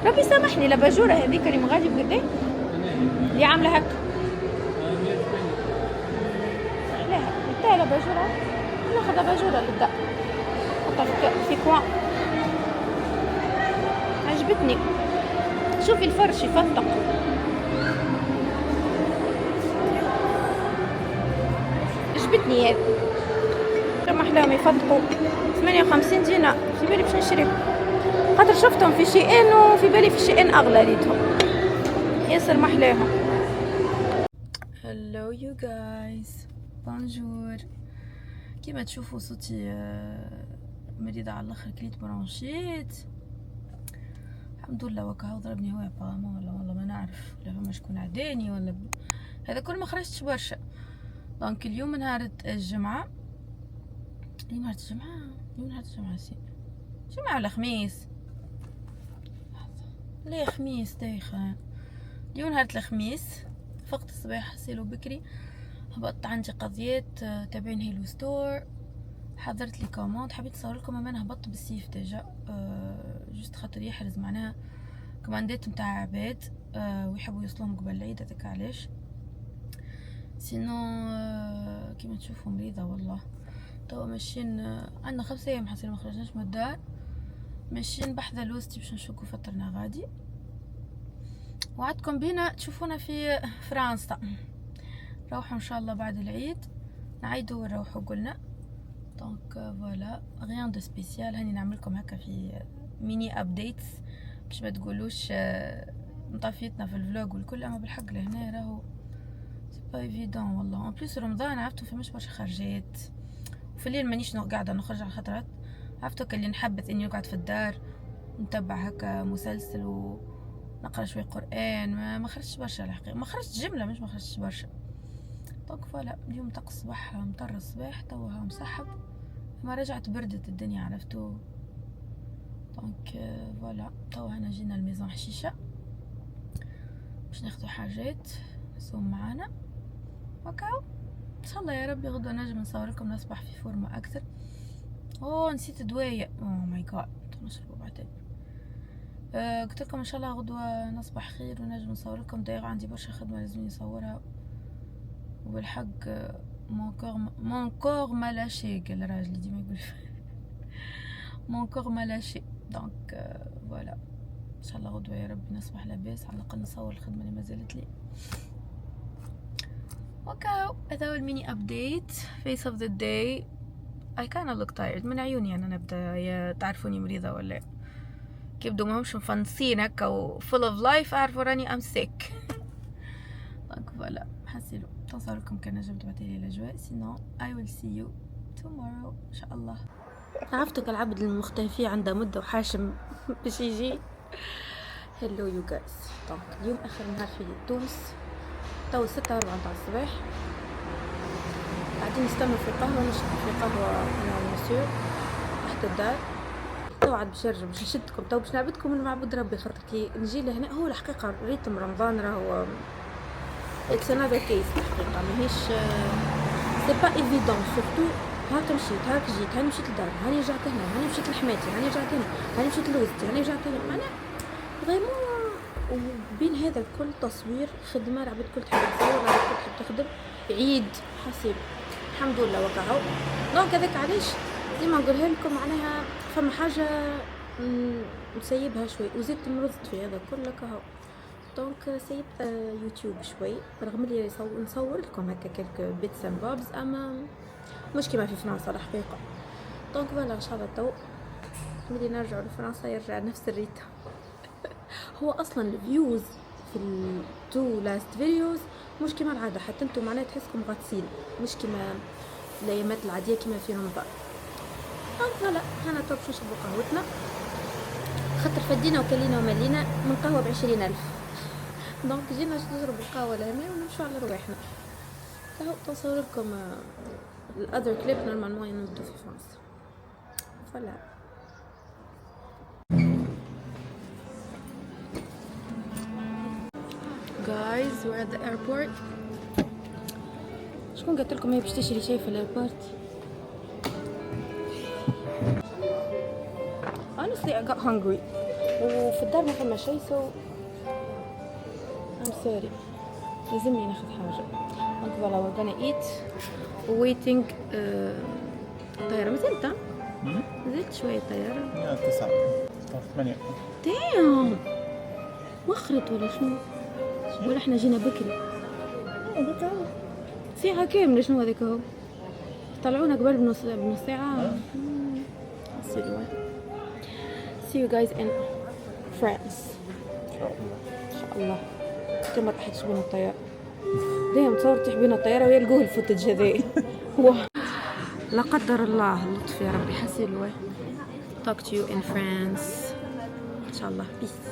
ربي سامحني لباجوره هذيك اللي مغادي بقديه اللي عامله هكا. لا نتاع باجوره ناخذ باجوره للدار نحطها في كوان. عجبتني. شوفي الفرش يفتق. عجبتني هذا. ما احلاهم يفتقوا. 58 دينار. في بالي باش نشريهم خاطر شفتهم في شي ان وفي بالي في شي ان اغلى ريتهم. ياسر ما احلاهم. هلو يو جايز بونجور. كيما تشوفوا صوتي مريضة على الاخر. كليت برونشيت الحمد لله. وكا ضربني هواء ابارامون والله ما نعرف ولا فما شكون عداني ولا هذا كل ما خرجتش برشا. دونك اليوم نهار الجمعة. اليوم نهار الجمعة. اليوم نهار الجمعة سي جمعة ولا خميس؟ لا خميس دايخة. اليوم نهار الخميس فقت الصباح حسيلو بكري. هبطت عندي قضيات تابعين هيلو ستور. حضرت لي كوموند. حبيت نصور لكم اما انا هبطت بالسيف ديجا جست خاطر يحرز معناها كوماندات نتاع عباد ويحبوا يوصلوهم قبل العيد. هذاك علاش سينو كيما تشوفوا مريضة والله. توا ماشيين عندنا 5 ايام حسينا ما خرجناش من الدار. ماشيين بحذا لوستي باش نشوفوا فطرنا غادي. وعدكم بينا تشوفونا في فرنسا. روحوا ان شاء الله بعد العيد نعيدوا ونروحوا قلنا. دونك فوالا غيان دو سبيسيال. هاني نعملكم هكا في ميني ابديتس باش ما تقولوش مطفيتنا في الفلوج والكل. اما بالحق لهنا راهو سي با ايفيدون والله. اون بليس رمضان عرفتوا فماش برشا خرجات. وفي الليل مانيش قاعده نخرج على خاطرات عرفتوا اللي نحبذ اني نقعد في الدار نتبع هكا مسلسل ونقرا شوي قران. ما خرجتش برشا الحقيقه. ما خرجت جمله مش ما خرجتش برشا. دونك فوالا اليوم طقس الصباح مطر الصباح توها مسحب. ما رجعت بردت الدنيا عرفتوا. دونك فوالا توا هنا جينا الميزان حشيشه باش ناخذوا حاجات نسوم معانا. وكاو ان شاء الله يا ربي غدوه نجم نصور لكم نصبح في فورمه اكثر. نسيت دوايه. ماي جاد نشربوا بعدين. قلت لكم ان شاء الله غدوه نصبح خير ونجم نصور لكم. داير عندي برشا خدمه لازم نصورها وبالحق مون كور ما لاشي. قال الراجل ديما يقول مون كور ما لاشي. دونك فوالا ان شاء الله غدوه يا ربي نصبح لاباس على الاقل نصور الخدمه اللي ما زالت لي. وكاو هذا هو الميني ابديت. فيس اوف ذا داي. I kinda look tired من عيوني انا نبدا. يا تعرفوني مريضه ولا كيف بدو ما همش مفنصين هكا و full of life اعرفوا راني I'm sick. دونك فوالا حسيلو تنصور لكم كان نجم تبعتيلي الاجواء. سينو I will see you tomorrow ان شاء الله. عرفتك العبد المختفي عنده مده وحاشم باش يجي. هلو يو جايز. دونك اليوم اخر نهار في تونس. تو 6:04 تاع الصباح. قاعدين نستنوا في قهوه. نشرب في قهوه انا ومسيو تحت الدار. تو عاد باش نرجع باش نشدكم تو باش نعبدكم المعبود ربي خاطر كي نجي لهنا. هو الحقيقه ريتم رمضان راهو اتس انذر كيس الحقيقه ماهيش سي با ايفيدون. سورتو هاك مشيت هاك جيت هاني مشيت للدار هاني رجعت هنا هاني مشيت لحماتي هاني رجعت هنا هاني مشيت لوزتي هاني رجعت هنا. معناها فريمون وبين هذا الكل تصوير خدمه العباد الكل تحب تصور العباد الكل تحب تخدم عيد حسيب الحمد لله وكاهو. دونك هذاك علاش ديما نقولها لكم معناها فما حاجه نسيبها شوي وزدت مرضت في هذا كله كاهو. دونك سيبت يوتيوب شوي رغم اللي نصور لكم هكا كلك بيتس اند بوبز اما مش كيما في فرنسا الحقيقه. دونك فوالا ان شاء الله تو ملي نرجع لفرنسا يرجع نفس الريتم. هو اصلا الفيوز في التو لاست فيديوز مش كيما العاده. حتى انتم معناها تحسكم غاطسين مش كيما الايامات العاديه كيما في رمضان. دونك فوالا حنا تو باش نشربو قهوتنا، خاطر فدينا وكلينا وملينا من قهوه ب20,000. دونك جينا نشربو القهوه لهنا ونمشو على رواحنا. هاو تصور لكم الاذر كليب نورمالمون ينوضو في فرنسا. فوالا guys we're at the airport. شكون قلت لكم هي باش تشري شيء في الايربورت؟ honestly I got hungry وفي الدار ما فما شيء so I'm sorry لازمني ناخذ حاجه. دونك فوالا we're gonna eat waiting. الطياره مازالت زدت شويه الطياره 9 8 دايم وخرت ولا شنو ولا احنا جينا بكري ساعة كاملة. شنو هذاك هو طلعونا قبل بنص ساعة. see you guys in France ان شاء الله. انت ما طاحتش بين الطيارة دايم تصور تطيح بين الطيارة ويلقوه الفوتج هذايا. لا قدر الله اللطف يا ربي. حسي له talk to you in France ان شاء الله. peace.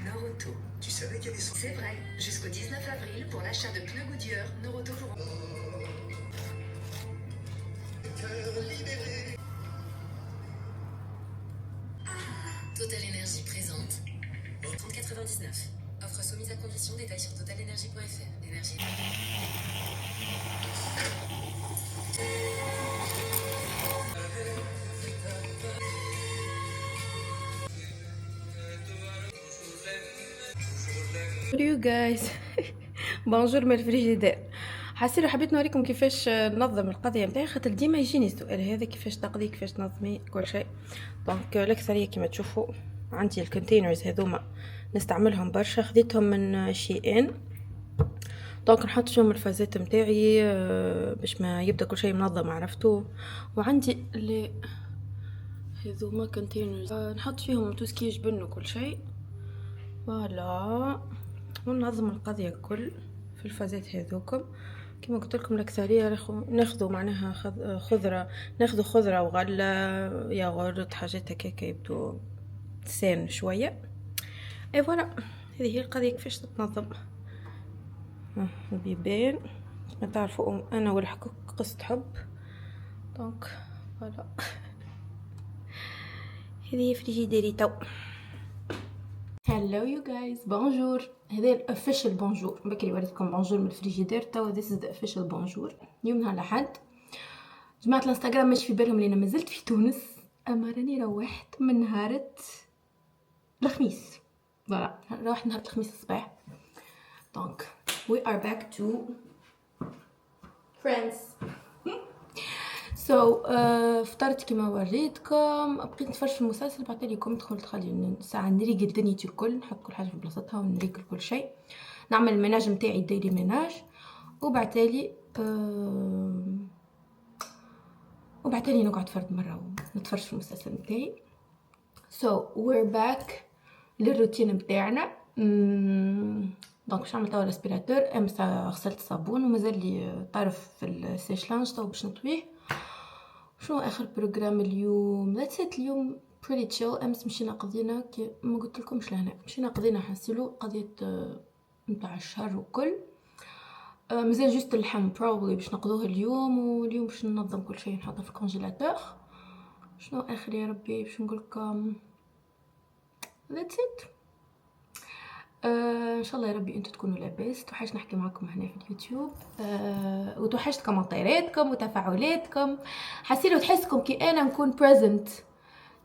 Neuroto. Tu savais qu'il y a des... C'est vrai, jusqu'au 19 avril, pour l'achat de pneus Goodyear, Neuroto vous rend... Total Energy présente 30,99. Offre soumise à condition, détails sur totalenergy.fr. L'énergie. you guys بونجور من الفريجيدير. حسيت حبيت نوريكم كيفاش ننظم القضيه نتاعي خاطر ديما يجيني السؤال هذا كيفاش تقضي كيفاش تنظمي كل شيء. دونك الاكثريه كما تشوفوا عندي الكونتينرز هذوما نستعملهم برشا خذيتهم من شيئين. دونك نحط فيهم الفازات نتاعي باش ما يبدا كل شيء منظم عرفتوا. وعندي اللي هذوما كونتينرز نحط فيهم توسكي يجبن وكل شيء فوالا وننظم القضيه كل في الفازات هذوكم. كما قلت لكم الاكثريه ناخذوا معناها خضره ناخذوا خضره وغله ياغورت حاجات هكاك يبدو سان شويه. اي فوالا هذه هي القضيه كيفاش تتنظم. البيبان ما تعرفوا انا والحكوك قصه حب. دونك فوالا هذه فريجيديري تو. هلو يو جايز بونجور. هذا الافيشال بونجور. بكري وريتكم بونجور من الفريجيدير تو ذيس از ذا افيشال بونجور. اليوم نهار الاحد. جماعه الانستغرام مش في بالهم لي انا مازلت في تونس اما راني روحت من نهار الخميس. فوالا روحت نهار الخميس الصباح. دونك we are back to France. فطرت كما وريتكم بقيت نتفرج في المسلسل بعد لكم دخلت خلي ساعه نريق دنيتي الكل نحط كل حاجه في بلاصتها ونريق كل شيء نعمل المناج نتاعي الديلي مناج وبعتالي نقعد فرد مره ونتفرج في المسلسل نتاعي. we're back للروتين نتاعنا. دونك باش نعمل توا الاسبيراتور. امس غسلت الصابون ومازال لي طرف في السيش لانج تو باش نطويه. شنو اخر بروجرام اليوم؟ اليوم pretty chill. امس مشينا قضينا كي ما قلت لكمش لهنا مشينا قضينا حسيلو قضيه نتاع الشهر وكل مازال جوست اللحم probably باش نقضوه اليوم. واليوم باش ننظم كل شيء نحطه في الكونجيلاتور. شنو اخر يا ربي باش نقول لكم that's it. ان شاء الله يا ربي انتم تكونوا لاباس. توحشت نحكي معكم هنا في اليوتيوب وتوحشت كومنتيراتكم وتفاعلاتكم. حسيتوا تحسكم كي انا نكون بريزنت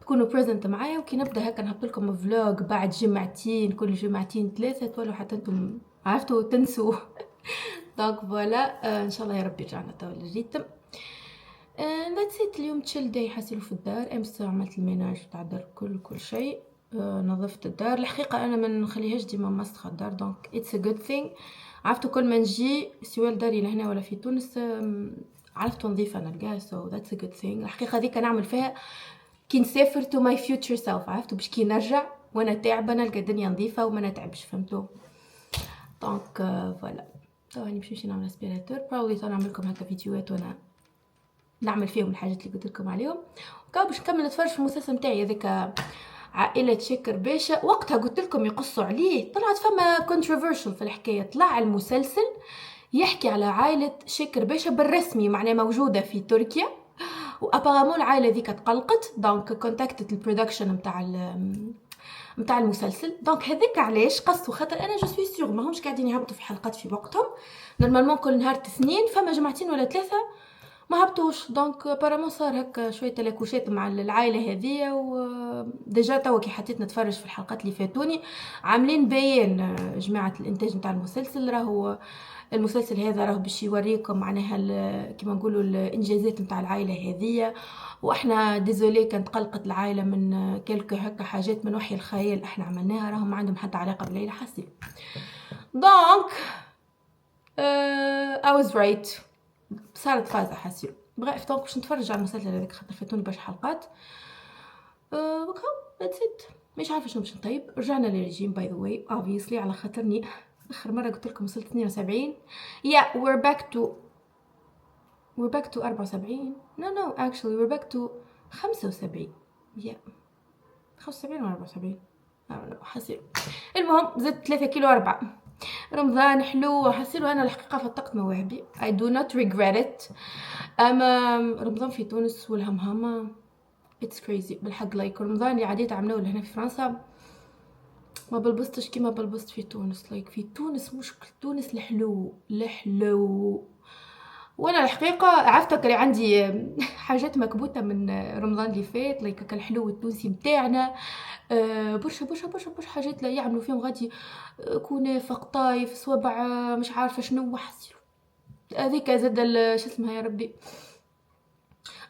تكونوا بريزنت معايا وكي نبدا هكا نحط لكم فلوج بعد جمعتين كل جمعتين ثلاثه تولوا حتى انتم عرفتوا تنسوا. دونك فوالا ان شاء الله يا ربي رجعنا توا للريتم. ذاتس ات. اليوم تشيل داي حاسيلو في الدار. امس عملت الميناج تاع الدار كل شيء نظفت الدار. الحقيقه انا ما نخليهاش ديما مسخه الدار دونك اتس ا جود ثينغ. عرفتوا كل ما نجي سواء داري لهنا ولا في تونس عرفت نظيفه نلقاها سو ذاتس ا جود ثينغ. الحقيقه هذيك نعمل فيها كي نسافر تو ماي فيوتشر سيلف. عرفتوا باش كي نرجع وانا تعبانه نلقى الدنيا نظيفه وما نتعبش فهمتوا. دونك فوالا توا راني باش نمشي نعمل اسبيراتور بروبلي تو نعمل لكم هكا فيديوهات وانا نعمل فيهم الحاجات اللي قلت لكم عليهم وكاو باش نكمل نتفرج في المسلسل نتاعي هذاك عائلة شكر باشا. وقتها قلت لكم يقصوا عليه طلعت فما كونتروفيرشل في الحكاية، طلع المسلسل يحكي على عائلة شكر باشا بالرسمي معناه موجودة في تركيا وابارامون العائلة ذيك تقلقت دونك كونتاكتت البرودكشن متاع المسلسل. دونك هذاك علاش قصوا خاطر انا جو سوي سيغ ماهمش قاعدين يهبطوا في حلقات في وقتهم نورمالمون كل نهار 2 فما جمعتين ولا 3 ما هبطوش. دونك بارامون صار هكا شويه تلاكوشات مع العائله هذه وديجا توا كي حطيت نتفرج في الحلقات اللي فاتوني عاملين بيان جماعه الانتاج نتاع المسلسل راهو المسلسل هذا راه باش يوريكم معناها كيما نقولوا الانجازات نتاع العائله هذه واحنا ديزولي كانت قلقت العائله من كلكو هكا حاجات من وحي الخيال احنا عملناها راهم ما عندهم حتى علاقه بالليله حسيل. دونك I was right صارت فازة حسيل بغيت دونك باش نتفرج على المسلسل هذاك خاطر فاتوني برشا حلقات وكا ذاتس ات. مش عارفه شنو باش نطيب. رجعنا للريجيم باي ذا واي اوبفيسلي على خاطرني اخر مره قلت لكم وصلت 72 we're back to 74 no actually we're back to 75 75 ولا 74 حسيل. المهم زدت 3 كيلو 4 رمضان حلو حسيلو انا الحقيقه فتقت مواهبي I do not regret it. اما رمضان في تونس والهمهمه it's crazy بالحق لايك رمضان اللي عاديت عملوه هنا في فرنسا ما بلبستش كيما بلبست في تونس. لايك في تونس مشكل تونس الحلو وانا الحقيقه عرفت كري عندي حاجات مكبوته من رمضان اللي فات لايك الحلو التونسي نتاعنا برشا حاجات لا يعملوا فيهم غادي كنافه قطايف صوابع مش عارفه شنو حسيلو هذيك زاد شو اسمها يا ربي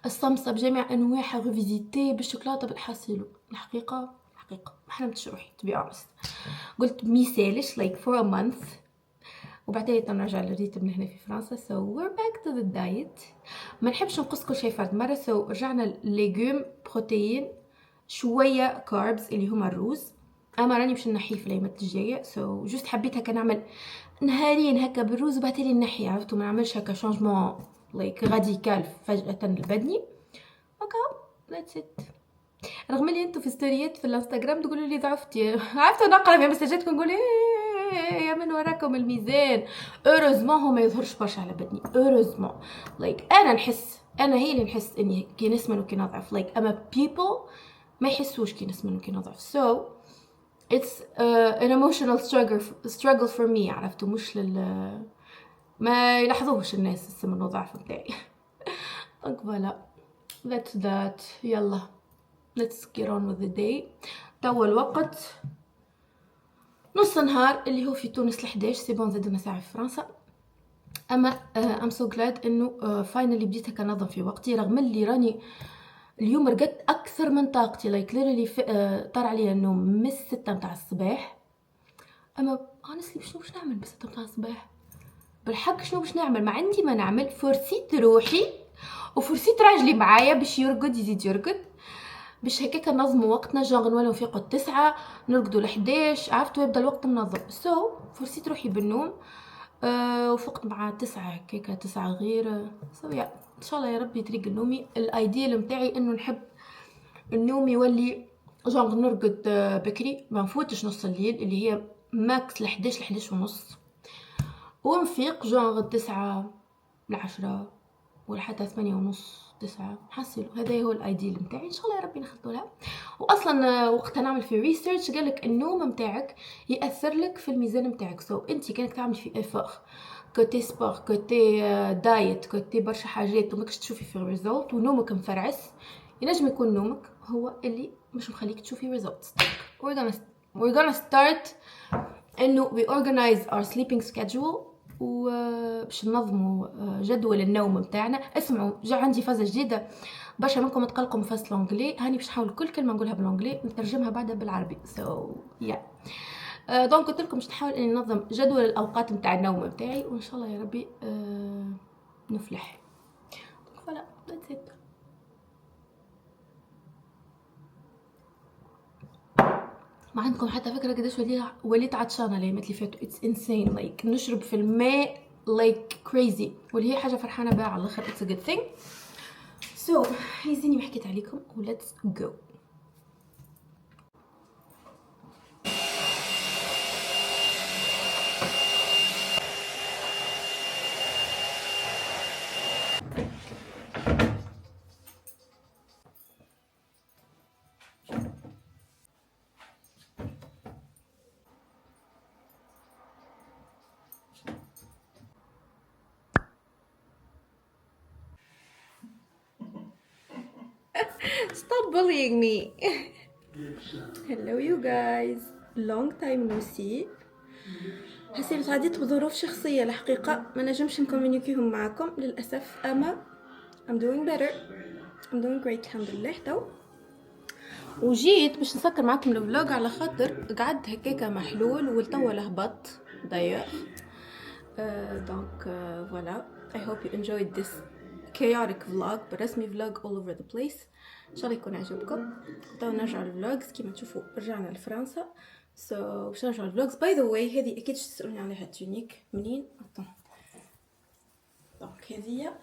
الصمصه بجميع انواعها ريفيزيتي بالشوكولاته بالحسيلو. الحقيقه ما حرمتش روحي to be honest قلت ميسالش like for a month وبعدين نرجع للريتم هنا في فرنسا so we're back to the diet. ما نحبش نقص كل شيء فرد مره so رجعنا ليغوم بروتين شويه كاربز اللي هما الروز اما راني باش نحيه في الايامات الجايه so جوست حبيت هكا نعمل نهارين هكا بالروز وبعدين نحي عرفتوا ما نعملش هكا شانجمون لايك راديكال فجاه البدني اوكي ذاتس ات. رغم اللي انتو في ستوريات في الانستغرام تقولوا لي ضعفتي عرفتوا نقرا في مسجاتكم نقول يا من وراكم الميزان اوروزمون هو ما يظهرش برشا على بدني اوروزمون لايك انا نحس انا هي اللي نحس اني كي نسمن وكي نضعف لايك اما people ما يحسوش كي نسمن وكي نضعف so it's an emotional struggle for me عرفتوا مش ما يلاحظوش الناس السمن والضعف بتاعي دونك فوالا that's that. يلا let's get on with the day. توا الوقت نص نهار اللي هو في تونس 11 سي بون زدنا ساعه في فرنسا اما ام سو جلاد انه فاينلي بديت هكا نظم في وقتي رغم اللي راني اليوم رقدت اكثر من طاقتي لايك ليرلي طار عليا النوم من 6 متاع الصباح اما honestly شنو باش نعمل ب 6 متاع الصباح بالحق شنو باش نعمل ما عندي ما نعمل فرسيت روحي وفرسيت راجلي معايا باش يرقد يزيد يرقد باش هكاك ننظموا وقتنا جونغ نولوا نفيقوا 9 نرقدوا ل11 عرفتوا يبدا الوقت منظم سو فرسيت روحي بالنوم وفقت مع 9 هكاك 9 غير سويا ان شاء الله يا ربي يطريق نومي. الايديال نتاعي انه نحب النوم يولي جونغ نرقد بكري ما نفوتش نص الليل اللي هي ماكس ل11 ونص ونفيق جونغ 9 ل10 ولا حتى 8 ونص 9 نحصلوا هذا هو الايديال نتاعي ان شاء الله يا ربي نخطو لها. واصلا وقت نعمل في ريسيرش قالك النوم نتاعك ياثر لك في الميزان نتاعك سو انت كانك تعمل في افور كوتي سبور كوتي دايت كوتي برشا حاجات وماكش تشوفي في ريزولت ونومك مفرعس ينجم يكون نومك هو اللي مش مخليك تشوفي ريزولتس. we're gonna start انه we organize our sleeping schedule وباش ننظموا جدول النوم نتاعنا. اسمعوا جا عندي فازه جديده برشا منكم تقلقوا من فاز الانجلي هاني باش نحاول كل كلمه نقولها بالانجلي نترجمها بعدها بالعربي دونك قلت لكم باش نحاول اني ننظم جدول الاوقات نتاع النوم نتاعي وان شاء الله يا ربي نفلح. فوالا ذاتس ات. ما عندكم حتى فكرة قديش وليت عطشانة الأيامات اللي فاتوا. it's insane like نشرب في الماء like crazy، واللي هي حاجة فرحانة بها على الآخر. it's a good thing. so عايزيني ما حكيت عليكم و let's go. Stop bullying me. Hello you guys, long time no see. حسيت عديت بظروف شخصية الحقيقة ما نجمش نكومونيكيهم معكم للأسف. أما I'm doing better, I'm doing great الحمد لله. تو وجيت باش نسكر معكم الفلوج على خاطر قعدت هكاكا محلول والتوا لهبط ضيق. دونك فوالا I hope you enjoyed this chaotic vlog برسمي vlog all over the place. ان شاء الله يكون عجبكم. تو نرجع للفلوجز كيما تشوفوا رجعنا لفرنسا. باش نرجع للفلوجز. باي ذا واي هذه اكيد تسالوني عليها تونيك منين. دونك هذه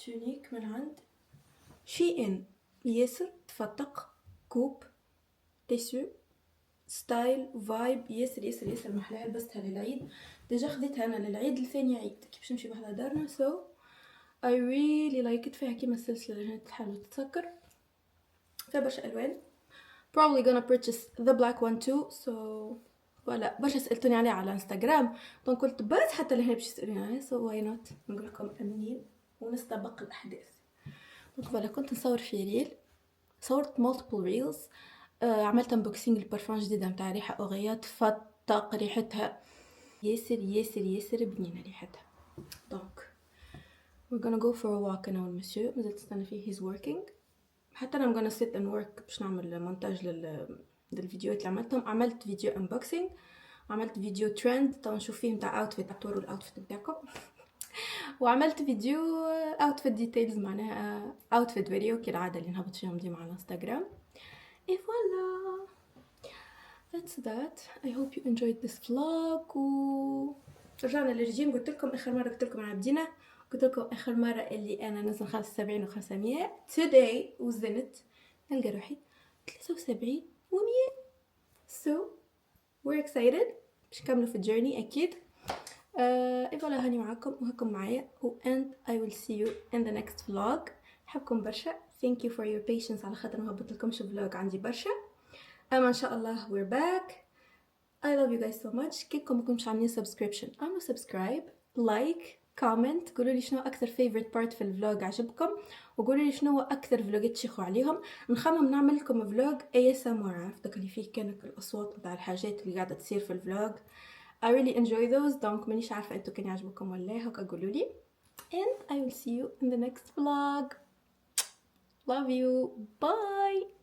تونيك من عند شي ان ياسر تفتق كوب تيسو ستايل فايب ياسر ياسر ياسر محلاها. لبستها للعيد ديجا خديتها انا للعيد الثاني عيد كي باش نمشي بحذا دارنا. I really like it. فيها كيما السلسلة اللي هنا تحل تتسكر. فيها برشا ألوان. Probably gonna purchase the black one too. so voilà برشا سألتوني عليه على انستغرام دونك قلت بس حتى اللي هنا باش يسألوني عليه so why not نقول لكم أمنين ونستبق الأحداث. دونك voilà كنت نصور في ريل، صورت multiple reels. عملت unboxing البرفان جديدة متاع ريحة أوغيات فتق ريحتها ياسر ياسر ياسر بنينة ريحتها. دونك we're gonna go for a walk أنا والمسيو. مازلت استنى فيه he's working. حتى أنا I'm gonna sit and work باش نعمل مونتاج للفيديوهات اللي عملتهم. عملت فيديو unboxing، عملت فيديو ترند تو نشوف فيه متاع اوتفيت توروا الاوتفيت بتاعكم وعملت فيديو اوتفيت ديتيلز معناها اوتفيت فيديو كالعادة اللي نهبط فيهم ديما على الانستغرام. et voilà that's that. I hope you enjoyed this vlog. رجعنا للرجيم. قلت لكم اخر مره قلت لكم على بدينا، قلت لكم اخر مره اللي انا نزل 75 و500. today وزنت نلقى روحي 73 و100. so we're excited باش نكملوا في الجيرني اكيد. فوالا هاني معاكم وهكم معايا and I will see you in the next vlog. نحبكم برشا. thank you for your patience على خاطر ما هبط لكمش vlog عندي برشا. اما ان شاء الله we're back. I love you guys so much. كيفكم مكنتش عاملين subscription اعملوا subscribe like comment. قولوا لي شنو اكثر favorite part في الفلوج عجبكم وقولوا لي شنو اكثر فلوجات تشيخوا عليهم. نخمم نعمل لكم فلوج ASMR عرفتك اللي فيه كانك الاصوات نتاع الحاجات اللي قاعده تصير في الفلوج. I really enjoy those. دونك مانيش عارفه انتو كان يعجبكم ولا هكا قولوا لي and I will see you in the next vlog. Love you. Bye.